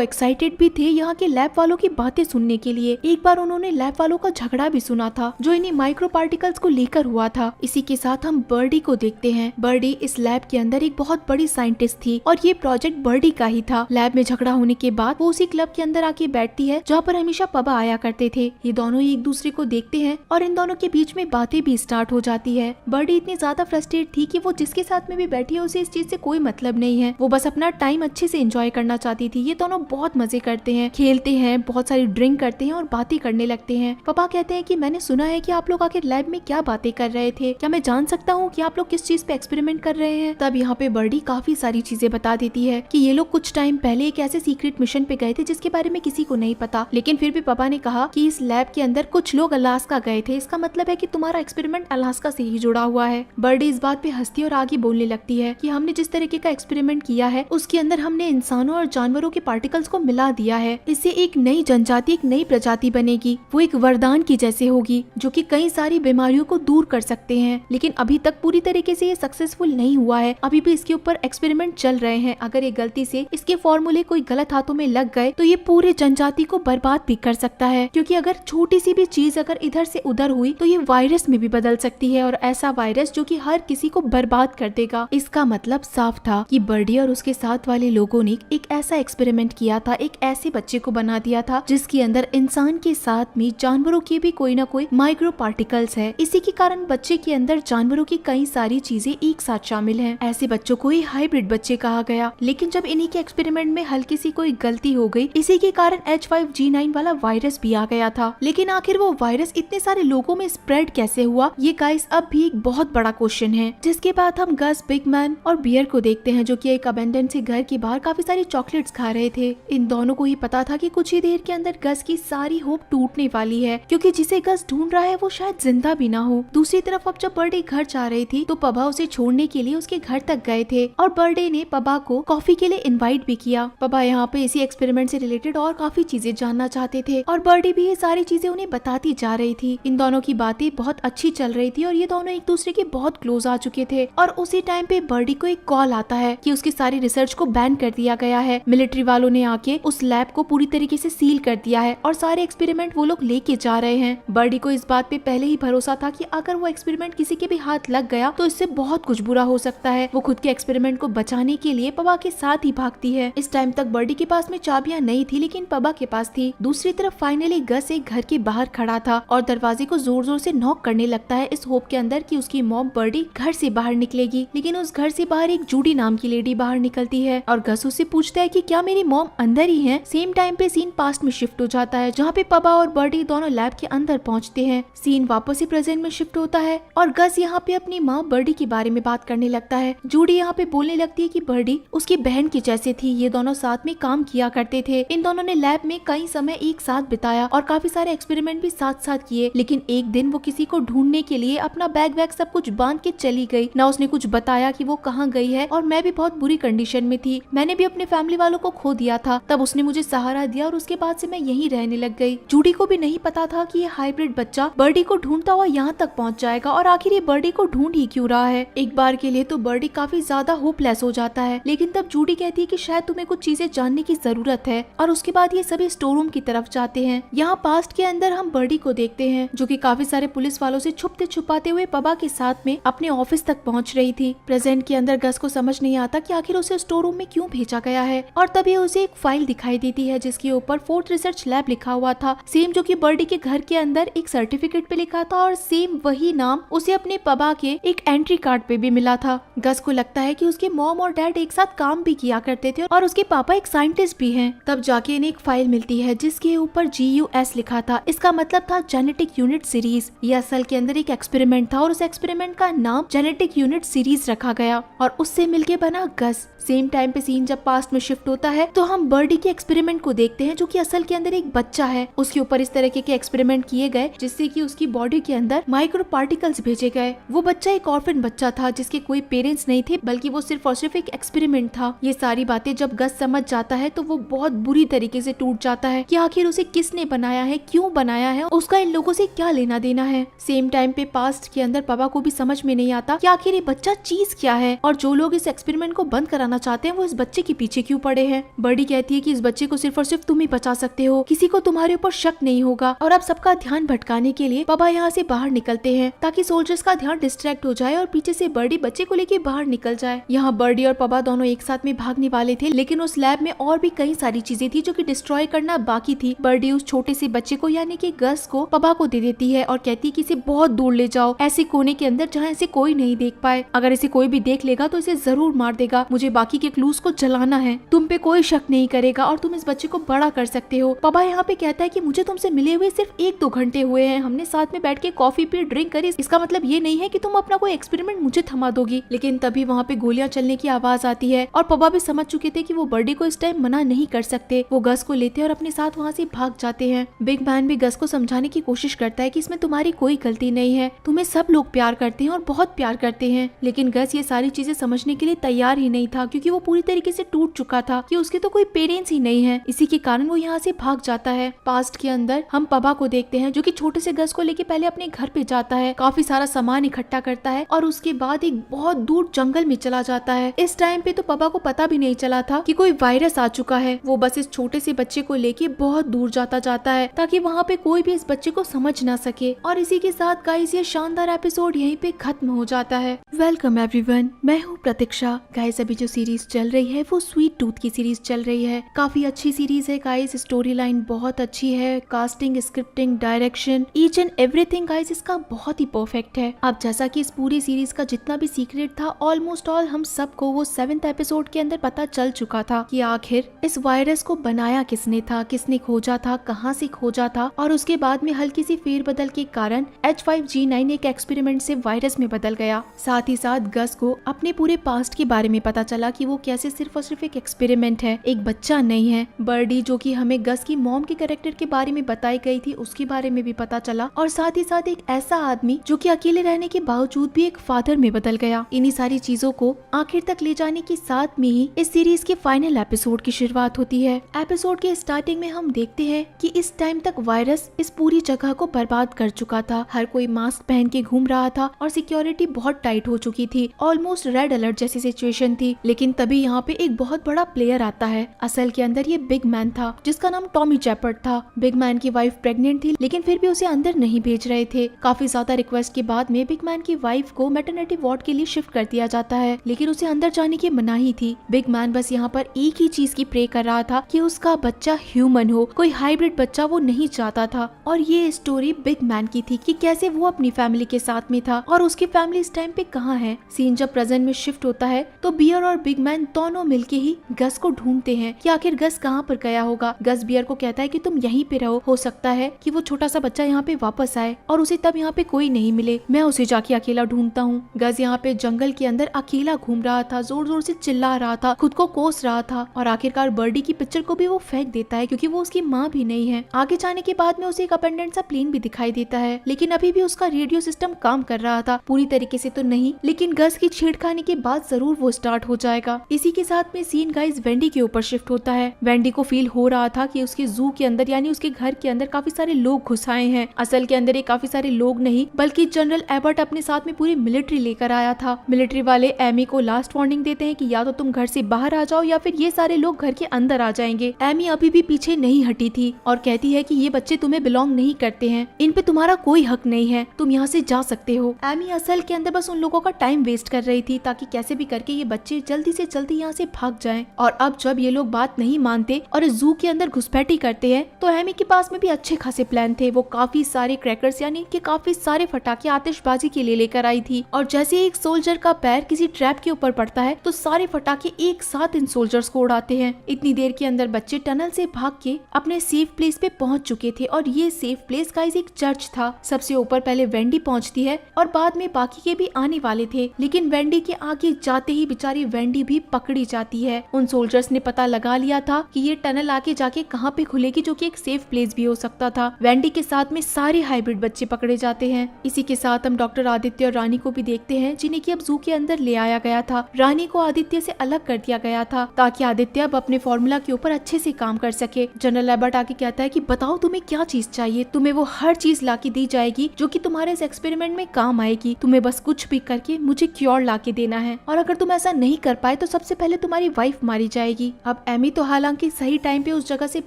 एक्साइटेड भी थे यहाँ के लैब वालों की बातें सुनने के लिए। एक बार उन्होंने लैब वालों का झगड़ा भी सुना था जो इन्हीं माइक्रो पार्टिकल्स को लेकर हुआ था। इसी के साथ हम बर्डी को देखते हैं। बर्डी इस लैब के अंदर एक बहुत बड़ी साइंटिस्ट थी और ये प्रोजेक्ट बर्डी का ही था। लैब में झगड़ा होने के बाद वो उसी क्लब के अंदर आके बैठती है जहाँ पर हमेशा पापा आया करते थे। ये दोनों ही एक दूसरे को देखते हैं और इन दोनों के बीच में बातें भी स्टार्ट हो जाती है। बर्डी इतनी ज्यादा फ्रस्ट्रेट थी कि वो जिसके साथ में भी बैठी है उसे इस चीज से कोई मतलब नहीं है, वो बस अपना टाइम अच्छे से एंजॉय करना चाहती थी। ये दोनों बहुत मजे करते हैं, खेलते हैं, बहुत सारी ड्रिंक करते हैं और बातें करने लगते हैं। पापा कहते हैं कि मैंने सुना है कि आप लोग आखिर लैब में क्या बातें कर रहे थे, क्या मैं जान सकता हूँ कि आप लोग किस चीज पे एक्सपेरिमेंट कर रहे हैं। तब यहाँ पे बर्डी काफी सारी चीजें बता देती है कि ये लोग कुछ टाइम पहले एक ऐसे सीक्रेट मिशन पे गए थे जिसके बारे में किसी को नहीं पता, लेकिन फिर भी पापा ने कहा कि इस लैब के अंदर कुछ लोग अलास्का गए थे, इसका मतलब है कि तुम्हारा एक्सपेरिमेंट अलास्का से ही जुड़ा हुआ है। बर्डी इस बात पे हंसती और आगे बोलने लगती है कि हमने जिस तरीके का एक्सपेरिमेंट किया है उसके अंदर हमने इंसानों और जानवरों के पार्टिकल्स को मिला दिया है। इससे एक नई जनजाति, एक नई प्रजाति बनेगी। वो एक वरदान की जैसे होगी जो कि कई सारी बीमारियों को दूर कर सकते हैं, लेकिन अभी तक पूरी तरीके से ये सक्सेसफुल नहीं हुआ है। अभी भी इसके ऊपर एक्सपेरिमेंट चल रहे हैं। अगर ये गलती से इसके फॉर्मूले कोई गलत हाथों में लग गए तो ये पूरे जनजाति को बर्बाद भी कर सकता है, क्योंकि अगर छोटी सी भी चीज अगर इधर से उधर हुई तो ये वायरस में भी बदल सकती है, और ऐसा वायरस जो कि हर किसी को बर्बाद कर देगा। इसका मतलब साफ था कि बर्डी और उसके साथ वाले लोगों ने एक ऐसा एक्सपेरिमेंट किया था, एक ऐसे बच्चे को बना दिया था जिसके अंदर इंसान के साथ में जानवरों के भी कोई ना कोई माइक्रो पार्टिकल्स है। इसी के कारण बच्चे के अंदर जानवरों की कई सारी चीजें एक साथ शामिल हैं। ऐसे बच्चों को ही हाइब्रिड बच्चे कहा गया। लेकिन जब इन्हीं के एक्सपेरिमेंट में हल्की सी कोई गलती हो गई, इसी के कारण H5G9 वाला वायरस भी आ गया था। लेकिन आखिर वो वायरस इतने सारे लोगों में स्प्रेड कैसे हुआ, ये गाइस अब भी एक बहुत बड़ा क्वेश्चन है। जिसके बाद हम गस, बिग मैन और बियर को देखते हैं जो कि एक अबेंडन से घर के बाहर काफी सारी चॉकलेट्स खा रहे थे। इन दोनों को ही पता था कि कुछ ही देर के अंदर गस की सारी होप टूटने वाली है, क्योंकि जिसे गस ढूंढ रहा है वो शायद जिंदा भी ना हो। दूसरी तरफ अब जब बर्डे घर जा रही थी तो पबा उसे छोड़ने के लिए उसके घर तक गए थे और बर्डे ने पबा को कॉफी के लिए इनवाइट भी किया। पबा यहाँ पे इसी एक्सपेरिमेंट से रिलेटेड और काफी चीजें जानना चाहते थे और बर्डे भी ये सारी चीजें उन्हें बताती जा रही थी। इन दोनों की बातें बहुत अच्छी चल रही थी और ये दोनों एक दूसरे के बहुत क्लोज आ चुके थे। और उसी टाइम पे बर्डी को एक कॉल आता है कि उसकी सारी रिसर्च को बैन कर दिया गया है। मिलिट्री वालों ने आके उस लैब को पूरी तरीके से सील कर दिया है और सारे एक्सपेरिमेंट वो लोग लेके जा रहे हैं। बर्डी को इस बात पे पहले ही भरोसा था कि अगर वो एक्सपेरिमेंट किसी के भी हाथ लग गया तो इससे बहुत कुछ बुरा हो सकता है। वो खुद के एक्सपेरिमेंट को बचाने के लिए पबा के साथ ही भागती है। इस टाइम तक बर्डी के पास में चाबियां नहीं थी, लेकिन पबा के पास थी। दूसरी तरफ फाइनली गस एक घर के बाहर खड़ा था और दरवाजे को जोर जोर से नॉक करने लगता है इस होप के अंदर कि उसकी मॉम बर्डी घर से बाहर निकलेगी। लेकिन उस घर से बाहर एक जूडी नाम की लेडी बाहर निकलती है और गस उससे पूछता है कि क्या मेरी मॉम अंदर ही है। सेम टाइम पे सीन पास्ट में शिफ्ट हो जाता है जहाँ पे पबा और बर्डी दोनों लैब के अंदर पहुँचते हैं। सीन वापस से प्रेजेंट में शिफ्ट होता है और गस यहाँ पे अपनी माँ बर्डी के बारे में बात करने लगता है। जूडी यहाँ पे बोलने लगती है कि बर्डी उसकी बहन की जैसे थी, ये दोनों साथ में काम किया करते थे। इन दोनों ने लैब में कई समय एक साथ बिताया और काफी सारे एक्सपेरिमेंट भी साथ साथ किए। लेकिन एक दिन वो किसी को ढूंढने के लिए अपना बैग वैग सब कुछ बांध के चली गई, ना उसने कुछ बताया कि वो कहाँ गई है। और मैं भी बहुत बुरी कंडीशन में थी, मैंने भी अपने फैमिली वालों को खो दिया था, तब उसने मुझे सहारा दिया और उसके बाद से मैं यहीं रहने लग गई। जूडी को भी नहीं पता था कि ये हाइब्रिड बच्चा बर्डी को ढूंढता हुआ यहाँ तक पहुँच जाएगा और आखिर ये बर्डी को ढूंढ ही क्यों रहा है। एक बार के लिए तो बर्डी काफी ज्यादा होपलेस हो जाता है, लेकिन तब जूडी कहती है कि शायद तुम्हें कुछ चीजें जानने की जरूरत है और उसके बाद ये सभी स्टोर रूम की तरफ जाते हैं। यहाँ पास्ट के अंदर हम बर्डी को देखते हैं जो कि काफी सारे पुलिस वालों से छुपते छुपाते हुए पबा के साथ में अपने ऑफिस तक पहुँच रही थी। प्रेजेंट के अंदर गस को समझ नहीं आता कि आखिर उसे स्टोर रूम में क्यों भेजा गया है और तभी उसे एक फाइल दिखाई देती है जिसके ऊपर फोर्ट रिसर्च लैब लिखा हुआ था, सेम जो कि बर्डी के घर के अंदर एक सर्टिफिकेट पे लिखा था और सेम वही नाम उसे अपने पबा के एक एंट्री कार्ड पे भी मिला था। गस को लगता है कि उसके मॉम और डैड एक साथ काम भी किया करते थे और उसके पापा एक साइंटिस्ट भी हैं। तब जाके इन्हें एक फाइल मिलती है जिसके ऊपर GUS लिखा था। इसका मतलब था जेनेटिक यूनिट सीरीज। ये असल के अंदर एक एक्सपेरिमेंट था और उस एक्सपेरिमेंट का नाम जेनेटिक यूनिट सीरीज रखा गया और उससे मिलके बना गस। सेम टाइम पे सीन जब पास्ट में शिफ्ट होता है तो हम हम बर्डी के एक्सपेरिमेंट को देखते हैं, जो कि असल के अंदर एक बच्चा है। उसके ऊपर इस तरह के एक्सपेरिमेंट किए गए जिससे कि उसकी बॉडी के अंदर माइक्रो पार्टिकल्स भेजे गए। वो बच्चा एक ऑर्फन बच्चा था जिसके कोई पेरेंट्स नहीं थे, बल्कि वो सिर्फ और सिर्फ एक एक्सपेरिमेंट था। ये सारी बातें जब गस समझ जाता है तो वो बहुत बुरी तरीके से टूट जाता है कि आखिर उसे किसने बनाया है, क्यों बनाया है, उसका इन लोगों से क्या लेना देना है। सेम टाइम पे पास्ट के अंदर पापा को भी समझ में नहीं आता कि आखिर ये बच्चा चीज क्या है और जो लोग इस एक्सपेरिमेंट को बंद कराना चाहते हैं वो इस बच्चे के पीछे क्यों पड़े हैं। बर्डी कहती है कि इस बच्चे को सिर्फ और सिर्फ तुम ही बचा सकते हो, किसी को तुम्हारे ऊपर शक नहीं होगा। और अब सबका ध्यान भटकाने के लिए पापा यहाँ से बाहर निकलते हैं ताकि सोल्जर्स का ध्यान डिस्ट्रैक्ट हो जाए और पीछे से बर्डी बच्चे को लेके बाहर निकल जाए। यहाँ बर्डी और पापा दोनों एक साथ में भागने वाले थे, लेकिन उस लैब में और भी कई सारी चीजें थी जो कि डिस्ट्रॉय करना बाकी थी। बर्डी उस छोटे से बच्चे को यानी कि गस को पापा को दे देती है और कहती है कि इसे बहुत दूर ले जाओ, ऐसे कोने के अंदर जहाँ इसे कोई नहीं देख पाए। अगर इसे कोई भी देख लेगा तो इसे जरूर मार देगा। मुझे बाकी के क्लूज को जलाना है, तुम पे कोई शक नहीं करेगा और तुम इस बच्चे को बड़ा कर सकते हो। पापा यहाँ पे कहता है कि मुझे तुमसे मिले हुए सिर्फ 1-2 घंटे हुए हैं, हमने साथ में बैठ के कॉफी पी, ड्रिंक करी, इसका मतलब ये नहीं है कि तुम अपना कोई एक्सपेरिमेंट मुझे थमा दोगी। लेकिन तभी वहाँ पे गोलियां चलने की आवाज आती है और पापा भी समझ चुके थे कि वो बर्डी को इस टाइम मना नहीं कर सकते। वो गस को लेते हैं और अपने साथ वहाँ से भाग जाते हैं। बिग मैन भी गस को समझाने की कोशिश करता है कि इसमें तुम्हारी कोई गलती नहीं है, तुम्हें सब लोग प्यार करते हैं और बहुत प्यार करते हैं। लेकिन गस ये सारी चीजें समझने के लिए तैयार ही नहीं था, क्योंकि वो पूरी तरीके से टूट चुका था कि उसके तो कोई पेरेंट्स ही नहीं है। इसी के कारण वो यहाँ से भाग जाता है। पास्ट के अंदर हम पापा को देखते हैं जो कि छोटे से गस को लेके पहले अपने घर पे जाता है, काफी सारा सामान इकट्ठा करता है और उसके बाद एक बहुत दूर जंगल में चला जाता है। इस टाइम पे तो पापा को पता भी नहीं चला था कि कोई वायरस आ चुका है। वो बस इस छोटे से बच्चे को लेके बहुत दूर जाता है ताकि वहाँ पे कोई भी इस बच्चे को समझ ना सके। और इसी के साथ गाइस ये शानदार एपिसोड यहीं पे खत्म हो जाता है। वेलकम एवरीवन, मैं हूँ प्रतीक्षा। गाइस अभी जो सीरीज चल रही है वो स्वीट टूथ की सीरीज चल रही है। काफी अच्छी सीरीज है गाइस, स्टोरी लाइन बहुत अच्छी है, casting, scripting, direction, each and everything guys इसका बहुत ही परफेक्ट है। अब जैसा कि इस पूरी सीरीज का जितना भी सीक्रेट था ऑलमोस्ट ऑल हम सबको वो 7th एपिसोड के अंदर पता चल चुका था कि आखिर इस वायरस को बनाया किसने था, किसने खोजा था, कहाँ से खोजा था। और उसके बाद में हल्की सी फेरबदल के कारण H5G9 एक एक्सपेरिमेंट से वायरस में बदल गया। साथ ही साथ गस को अपने पूरे पास्ट के बारे में पता चला कि वो कैसे सिर्फ और सिर्फ एक एक्सपेरिमेंट है, एक बच्चा नहीं है। बर्डी जो कि हमें गस की मॉम के कैरेक्टर के बारे में बताई गई थी उसके बारे में भी पता चला। और साथ ही साथ एक ऐसा आदमी जो कि अकेले रहने के बावजूद भी एक फादर में बदल गया। इन्हीं सारी चीजों को आखिर तक ले जाने के साथ में ही इस सीरीज के फाइनल एपिसोड की शुरुआत होती है। एपिसोड के स्टार्टिंग में हम देखते हैं कि इस टाइम तक वायरस इस पूरी जगह को बर्बाद कर चुका था। हर कोई मास्क पहन के घूम रहा था और सिक्योरिटी बहुत टाइट हो चुकी थी, ऑलमोस्ट रेड अलर्ट जैसी सिचुएशन थी। लेकिन तभी यहाँ पे एक बहुत बड़ा प्लेयर आता है। असल के अंदर ये बिग मैन था जिसका नाम टॉमी चैपर्ट था। बिग मैन की वाइफ प्रेग्नेंट थी, लेकिन फिर भी उसे अंदर नहीं भेज रहे थे। काफी ज्यादा रिक्वेस्ट के बाद में बिग मैन की वाइफ को मैटरनिटी वार्ड के लिए शिफ्ट कर दिया जाता है, लेकिन उसे अंदर जाने की मनाही थी। बिग मैन बस यहाँ पर एक ही चीज की प्रे कर रहा था कि उसका बच्चा ह्यूमन हो, कोई हाइब्रिड बच्चा वो नहीं चाहता था। और ये स्टोरी बिग मैन की थी कि कैसे वो अपनी फैमिली के साथ में था और उसकी फैमिली इस टाइम पे कहाँ है। सीन जब प्रेजेंट में शिफ्ट होता है तो बियर और बिग मैन दोनों मिलके ही गस को ढूंढते हैं कि आखिर गस कहाँ पर गया होगा। गस बियर को कहता है कि तुम यहीं पे रहो, हो सकता है कि वो छोटा सा बच्चा यहाँ पे वापस आए और उसे तब यहाँ पे कोई नहीं मिले, मैं उसे जाके अकेला ढूंढता हूँ। गस यहाँ पे जंगल के अंदर अकेला घूम रहा था, जोर जोर से चिल्ला रहा था, खुद को कोस रहा था और आखिरकार बर्डी की पिक्चर को भी वो फेंक देता है क्योंकि वो उसकी माँ भी नहीं है। आगे जाने के बाद में उसे एक अपेंडेंट सा प्लेन भी दिखाई देता है, लेकिन अभी भी उसका रेडियो सिस्टम काम कर रहा था, पूरी तरीके से तो नहीं, लेकिन गस की छेड़खानी के बाद जरूर वो स्टार्ट हो जाएगा। इसी के साथ में सीन गाइस वेंडी के ऊपर शिफ्ट होता है। वेंडी को फील हो रहा था कि उसके जू के अंदर यानी उसके घर के अंदर काफी सारे लोग घुस आए हैं। असल के अंदर ये काफी सारे लोग नहीं बल्कि जनरल एबर्ट अपने साथ में पूरी मिलिट्री लेकर आया था। मिलिट्री वाले एमी को लास्ट वार्निंग देते हैं कि या तो तुम घर से बाहर आ जाओ या फिर ये सारे लोग घर के अंदर आ जाएंगे। एमी अभी भी पीछे नहीं हटी थी और कहती है कि ये बच्चे तुम्हें बिलोंग नहीं करते हैं, इन पे तुम्हारा कोई हक नहीं है, तुम यहाँ से जा सकते हो। एमी असल के अंदर बस उन लोगों का टाइम वेस्ट कर रही थी ताकि कैसे भी करके ये बच्चे जल्दी से जल्दी यहाँ से भाग जाएं। और अब जब ये लोग बात नहीं मानते और इस जू के अंदर घुसपैठी करते हैं तो एमी के पास में भी अच्छे खासे प्लान थे। वो काफी सारे क्रैकर्स यानी कि काफी सारे फटाके आतिशबाजी के लिए लेकर आई थी और जैसे एक सोल्जर का पैर किसी ट्रैप के ऊपर पड़ता है तो सारे फटाके एक साथ इन सोल्जर्स को उड़ाते हैं। इतनी देर के अंदर बच्चे टनल से भाग के अपने सेफ प्लेस पे पहुंच चुके थे और ये सेफ प्लेस गाइस एक चर्च था। सबसे ऊपर पहले वेंडी पहुंचती है और बाद में बाकी के भी आने वाले थे, लेकिन वेंडी के आगे जाते ही बेचारी वेंडी भी पकड़ी जाती है। उन सोल्जर्स ने पता लगा लिया था कि ये टनल आके जाके कहाँ पे खुलेगी, जो कि एक सेफ प्लेस भी हो सकता था। वेंडी के साथ में सारे हाइब्रिड बच्चे पकड़े जाते हैं। इसी के साथ हम डॉक्टर आदित्य और रानी को भी देखते हैं, जिन्हें की अब जू के अंदर ले आया गया था। रानी को आदित्य से अलग कर दिया गया था ताकि आदित्य अब अपने फॉर्मूला के ऊपर अच्छे से काम कर सके। जनरल एबर्ट आके कहता है कि बताओ तुम्हें क्या चीज चाहिए, तुम्हें वो हर चीज लाके दी जाएगी जो कि तुम्हारे इस एक्सपेरिमेंट में काम आएगी। तुम्हें बस कुछ भी करके मुझे क्योर लाके देना है, और अगर तुम ऐसा नहीं कर पाए तो सबसे पहले तुम्हारी वाइफ मारी जाएगी। अब एमी तो हालांकि सही टाइम पे उस जगह से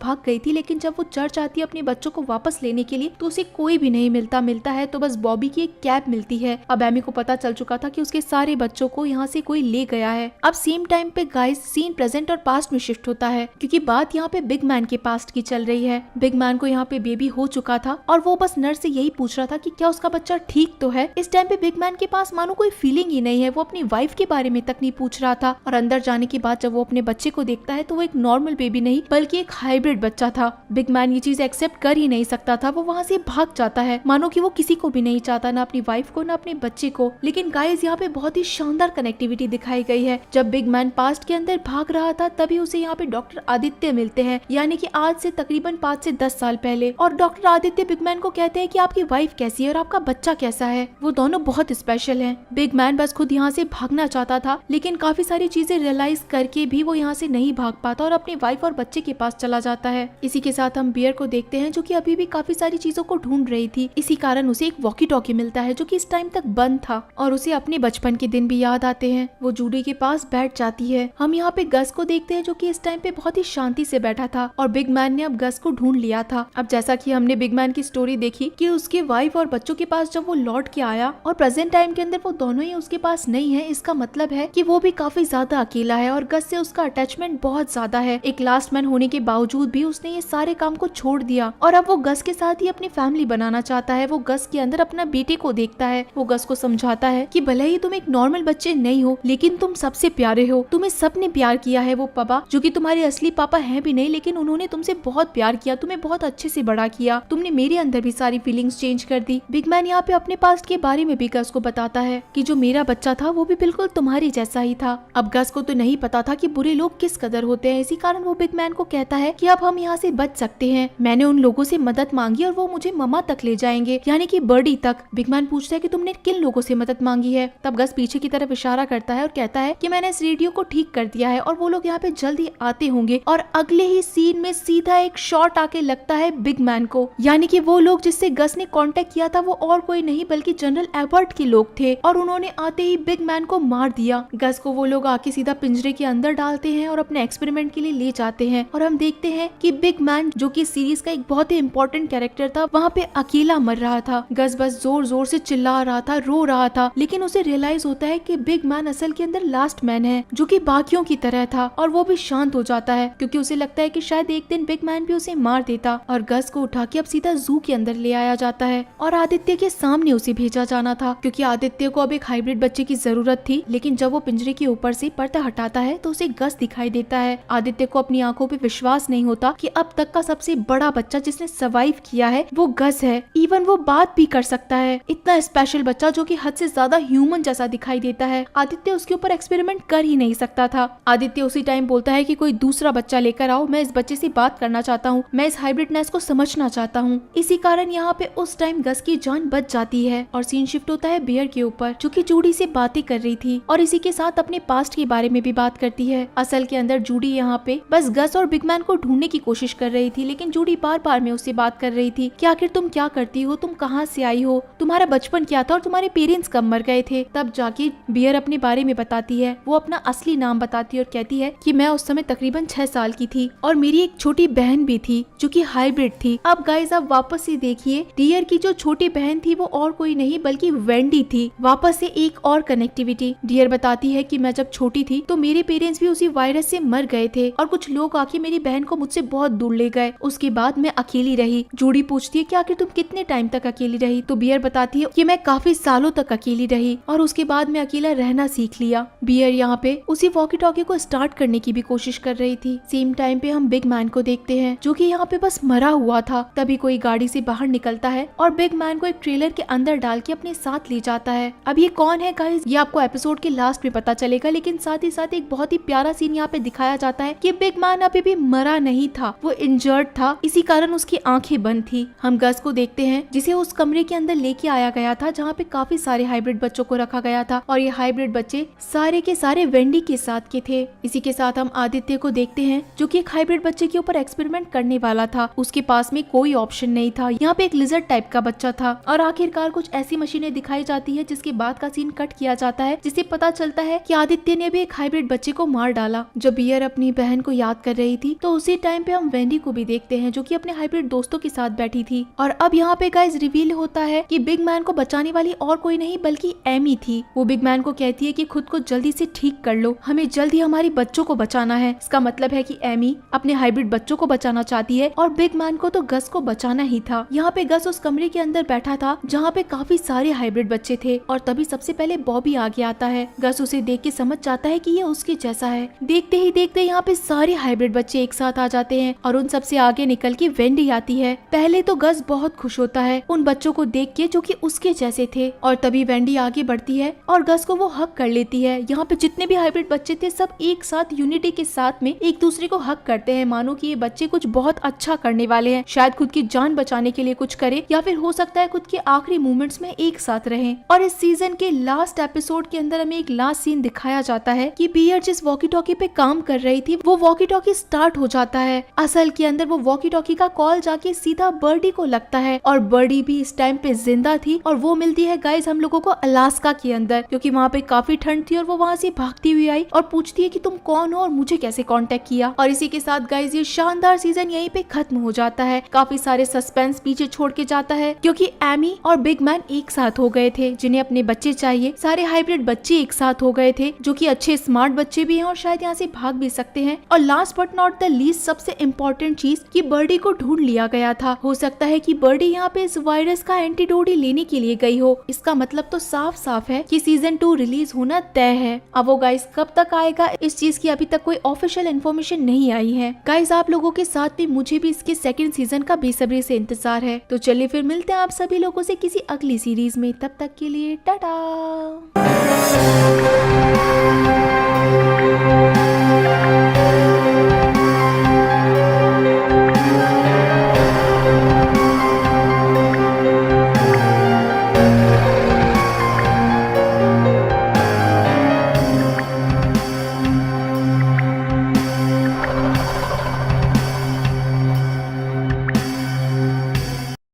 भाग गई थी, लेकिन जब वो चर्च आती है अपने बच्चों को वापस लेने के लिए तो उसे कोई भी नहीं मिलता है तो बस बॉबी की एक कैब मिलती है। अब एमी को पता चल चुका था कि उसके सारे बच्चों को यहाँ से कोई ले गया है। अब सेम टाइम पे गाइस सीन प्रेजेंट और पास्ट में शिफ्ट होता है, क्योंकि बात यहाँ पे बिग मैन के पास्ट की चल रही है। बिग मैन को यहाँ पे बेबी हो चुका था और वो बस नर्स से यही पूछ रहा था कि क्या उसका बच्चा ठीक तो है। इस टाइम पे बिग मैन के पास मानो कोई फीलिंग ही नहीं है, वो अपनी वाइफ के बारे में तक नहीं पूछ रहा था। और अंदर जाने के बाद जब वो अपने बच्चे को देखता है तो वो एक नॉर्मल बेबी नहीं बल्कि एक हाइब्रिड बच्चा था। बिग मैन ये चीज एक्सेप्ट कर ही नहीं सकता था, वो वहाँ से भाग जाता है, मानो कि वो किसी को भी नहीं चाहता, ना अपनी वाइफ को ना अपने बच्चे को। लेकिन गाइस यहाँ पे बहुत ही शानदार कनेक्टिविटी दिखाई गई है। जब बिग मैन पास्ट के अंदर भाग रहा था तभी उसे यहाँ पे डॉक्टर आदित्य मिलते हैं, यानी कि आज से तकरीबन 5 से 10 साल पहले। और डॉक्टर आदित्य बिग मैन को कहते हैं कि आपकी वाइफ कैसी है और आपका बच्चा कैसा है, वो दोनों बहुत स्पेशल हैं। बिग मैन बस खुद यहाँ से भागना चाहता था, लेकिन काफी सारी चीजें रियलाइज करके भी वो यहाँ से नहीं भाग पाता और अपनी वाइफ और बच्चे के पास चला जाता है। इसी के साथ हम बियर को देखते हैं, जो कि अभी भी काफी सारी चीजों को ढूंढ रही थी। इसी कारण उसे एक वॉकी टॉकी मिलता है जो कि इस टाइम तक बंद था, और उसे अपने बचपन के दिन भी याद आते हैं। वो जूडी के पास बैठ जाती है। हम यहाँ पे गस को देखते हैं, जो कि इस टाइम पे बहुत ही शांति से बैठा था, और बिग मैन ने अब गस को ढूंढ लिया था। अब जैसा कि हमने बिग मैन की स्टोरी देखी कि उसके वाइफ और बच्चों के पास जब वो लौट के आया और प्रेजेंट टाइम के अंदर वो दोनों ही उसके पास नहीं है, इसका मतलब है कि वो भी काफी ज्यादा अकेला है और गस से उसका अटैचमेंट बहुत ज्यादा है। एक लास्ट मैन होने के बावजूद भी उसने ये सारे काम को छोड़ दिया और अब वो गस के साथ ही अपनी फैमिली बनाना चाहता है। वो गस के अंदर अपना बेटे को देखता है। वो गस को समझाता है कि भले ही तुम एक नॉर्मल बच्चे नहीं हो, लेकिन तुम सबसे प्यारे हो, तुम्हें सबने प्यार किया है। वो पापा जो कि तुम्हारे असली पापा हैं भी नहीं, लेकिन उन्होंने तुमसे बहुत प्यार किया, तुम्हें बहुत अच्छे से बड़ा किया, तुमने मेरे अंदर भी सारी फीलिंग्स चेंज कर दी। बिग मैन यहाँ पे अपने पास्ट के बारे में भी गस को बताता है कि जो मेरा बच्चा था वो भी बिल्कुल तुम्हारी जैसा ही था। अब गस को तो नहीं पता था कि बुरे लोग किस कदर होते हैं, इसी कारण वो बिग मैन को कहता है कि अब हम यहाँ से बच सकते हैं। मैंने उन लोगों से मदद मांगी और वो मुझे ममा तक ले जाएंगे, यानी कि बर्डी तक। बिग मैन पूछता है कि तुमने किन लोगों से मदद मांगी है। तब गस पीछे की तरफ इशारा करता है और कहता है कि मैंने इस रेडियो को ठीक कर दिया है और वो लोग यहाँ पे जल्दी आते होंगे। और अगले ही सीन में सीधा एक शॉट आके लगता है बिग मैन को, यानी कि वो लोग जिससे गस ने कांटेक्ट किया था वो और कोई नहीं बल्कि जनरल एबर्ट के लोग थे, और उन्होंने आते ही बिग मैन को मार दिया। गस को वो लोग आके सीधा पिंजरे के अंदर डालते हैं और अपने एक्सपेरिमेंट के लिए ले जाते हैं। और हम देखते हैं कि बिग मैन, जो कि सीरीज का एक बहुत ही इंपॉर्टेंट कैरेक्टर था, वहाँ पे अकेला मर रहा था। गस बस जोर जोर से चिल्ला रहा था, रो रहा था, लेकिन उसे रियलाइज होता है कि बिग मैन असल के अंदर लास्ट मैन है, जो कि बाकियों की तरह था। और वो भी शांत हो जाता है क्योंकि उसे लगता है कि शायद एक दिन बिग मैन भी उसे मार देता। और गस को उठा के अब सीधा जू के अंदर ले आया जाता है और आदित्य के सामने उसे भेजा जाना था, क्योंकि आदित्य को अब एक हाइब्रिड बच्चे की जरूरत थी। लेकिन जब वो पिंजरे के ऊपर से पर्दा हटाता है तो उसे गस दिखाई देता है। आदित्य को अपनी आंखों पे विश्वास नहीं होता कि अब तक का सबसे बड़ा बच्चा जिसने सर्वाइव किया है वो गस है। इवन वो बात भी कर सकता है, इतना स्पेशल बच्चा जो कि हद से ज्यादा ह्यूमन जैसा दिखाई देता है। आदित्य उसके ऊपर एक्सपेरिमेंट कर ही नहीं सकता था। आदित्य उसी टाइम बोलता है कि कोई दूसरा बच्चा लेकर आओ, मैं इस बच्चे से बात करना चाहता हूँ, मैं इस हाइब्रिडनेस को समझना चाहता हूँ। इसी कारण यहाँ पे उस टाइम गस की जान बच जाती है और सीन शिफ्ट होता है बियर के ऊपर, जो कि जूडी से बातें कर रही थी और इसी के साथ अपने पास्ट के बारे में भी बात करती है। असल के अंदर जूडी यहाँ पे बस गस और बिग मैन को ढूंढने की कोशिश कर रही थी, लेकिन जूडी बार बार में उससे बात कर रही थी कि आखिर तुम क्या करती हो, तुम कहाँ से आई हो, तुम्हारा बचपन क्या था और तुम्हारे पेरेंट्स कब मर गए थे। तब जाके बियर अपने बारे में बताती है, वो अपना असली नाम बताती है और कहती है कि मैं उस समय तकरीबन 6 साल की थी और मेरी एक छोटी बहन भी थी जो कि हाइब्रिड थी। अब गाइस आप वापस से देखिए, डियर की जो छोटी बहन थी वो और कोई नहीं बल्कि वेंडी थी। वापस से एक और कनेक्टिविटी। डियर बताती है कि मैं जब छोटी थी तो मेरे पेरेंट्स भी उसी वायरस से मर गए थे और कुछ लोग आके मेरी बहन को मुझसे बहुत दूर ले गए। उसके बाद मैं अकेली रही। जूडी पूछती है कि आखिर तुम कितने टाइम तक अकेली रही, तो बियर बताती है कि मैं काफी सालों तक अकेली रही और उसके बाद मैं अकेला रहना सीख लिया। बियर यहाँ पे उसी वॉकी टॉकी को स्टार्ट करने की भी कोशिश कर रही थी। सेम टाइम पे हम बिग मैन को देखते हैं जो कि यहाँ पे बस मरा हुआ था। तभी कोई गाड़ी से बाहर निकलता है और बिग मैन को एक ट्रेलर के अंदर डाल के अपने साथ ले जाता है। अब ये कौन है गाइस, ये आपको एपिसोड के लास्ट में पता चलेगा, लेकिन साथ ही साथ एक बहुत ही प्यारा सीन यहाँ पे दिखाया जाता है कि बिग मैन अभी भी मरा नहीं था, वो इंजर्ड था, इसी कारण उसकी आंखें बंद थी। हम गस को देखते हैं जिसे उस कमरे के अंदर लेके आया गया था जहाँ पे काफी सारे हाइब्रिड बच्चों को रखा गया था और ये हाइब्रिड बच्चे सारे के सारे वेंडी के साथ के थे। इसी के साथ हम आदित्य को देखते हैं जो कि एक हाइब्रिड बच्चे के ऊपर एक्सपेरिमेंट करने वाला था। उसके पास में कोई ऑप्शन नहीं था, यहाँ पे एक लिजर्ड टाइप का बच्चा था और आखिरकार कुछ ऐसी मशीनें दिखाई जाती है जिसके बाद का सीन कट किया जाता है, जिससे पता चलता है कि आदित्य ने भी एक हाइब्रिड बच्चे को मार डाला। जब बियर अपनी बहन को याद कर रही थी तो उसी टाइम पे हम वेंडी को भी देखते हैं जो कि अपने हाइब्रिड दोस्तों के साथ बैठी थी। और अब यहाँ पे गाइस रिवील होता है कि बिग मैन को बचाने वाली और कोई नहीं बल्कि एमी थी। वो बिग मैन को कहती है कि खुद को जल्दी से ठीक कर लो, हमें जल्द ही हमारी बच्चों को बचाना है। इसका मतलब है कि एमी अपने हाइब्रिड बच्चों को बचाना चाहती है और बिग मैन को तो गस को बचाना ही था। यहाँ पे गस उस कमरे के अंदर बैठा था जहाँ पे काफी सारे हाइब्रिड बच्चे थे और तभी सबसे पहले बॉबी आगे आता है। गस उसे देख के समझ जाता है कि ये उसके जैसा है। देखते ही देखते यहाँ पे सारे हाइब्रिड बच्चे एक साथ आ जाते हैं और उन सबसे आगे निकल के वेंडी आती है। पहले तो गस बहुत खुश होता है उन बच्चों को देख के जो कि उसके जैसे थे और तभी वेंडी आगे बढ़ती है और गस को वो हक कर लेती है। यहाँ पे जितने भी हाइब्रिड बच्चे थे सब एक साथ यूनिटी के साथ में एक दूसरे को हक करते हैं, मानो कि ये बच्चे कुछ बहुत अच्छा करने वाले हैं, शायद खुद की जान बचाने के लिए कुछ करे या फिर हो सकता है खुद के आखिरी मोमेंट्स में एक साथ रहें। और इस सीजन के लास्ट एपिसोड के अंदर हमें एक लास्ट सीन दिखाया जाता है कि बियर जिस वॉकी टॉकी पे काम कर रही थी वो वॉकी टॉकी स्टार्ट हो जाता है। असल के अंदर वो वॉकी टॉकी का कॉल जाके सीधा बर्डी को लगता है और बर्डी भी इस टाइम पे जिंदा थी और वो मिलती है गाइस हम लोगों को अलास्का के अंदर, क्योंकि वहाँ पे काफी ठंड थी और वो वहाँ से भागती हुई आई और पूछती है कि तुम कौन हो और मुझे कैसे कांटेक्ट किया। और इसी के साथ गाइस ये शानदार सीजन यहीं पे खत्म हो जाता है। काफी सारे सस्पेंस पीछे छोड़ के जाता है क्योंकि एमी और बिग मैन एक साथ हो गए थे जिन्हें अपने बच्चे चाहिए। सारे हाइब्रिड बच्चे एक साथ हो गए थे जो कि अच्छे स्मार्ट बच्चे भी हैं और शायद यहाँ से भाग भी सकते हैं। और last but not the least सबसे इम्पोर्टेंट चीज कि बर्डी को ढूंढ लिया गया था। हो सकता है कि बर्डी यहाँ पे इस वायरस का एंटीडोट लेने के लिए गई हो। इसका मतलब तो साफ साफ है कि सीजन 2 रिलीज होना तय है। अब वो गाइस कब तक आएगा इस चीज की अभी तक कोई ऑफिशियल इन्फॉर्मेशन नहीं आई है। गाइस आप लोगों के साथ में मुझे भी इसके सेकंड सीजन का बेसब्री से इंतजार है। तो चलिए फिर मिलते हैं आप सभी लोगों से किसी अगली सीरीज में, तब तक के लिए टाटा।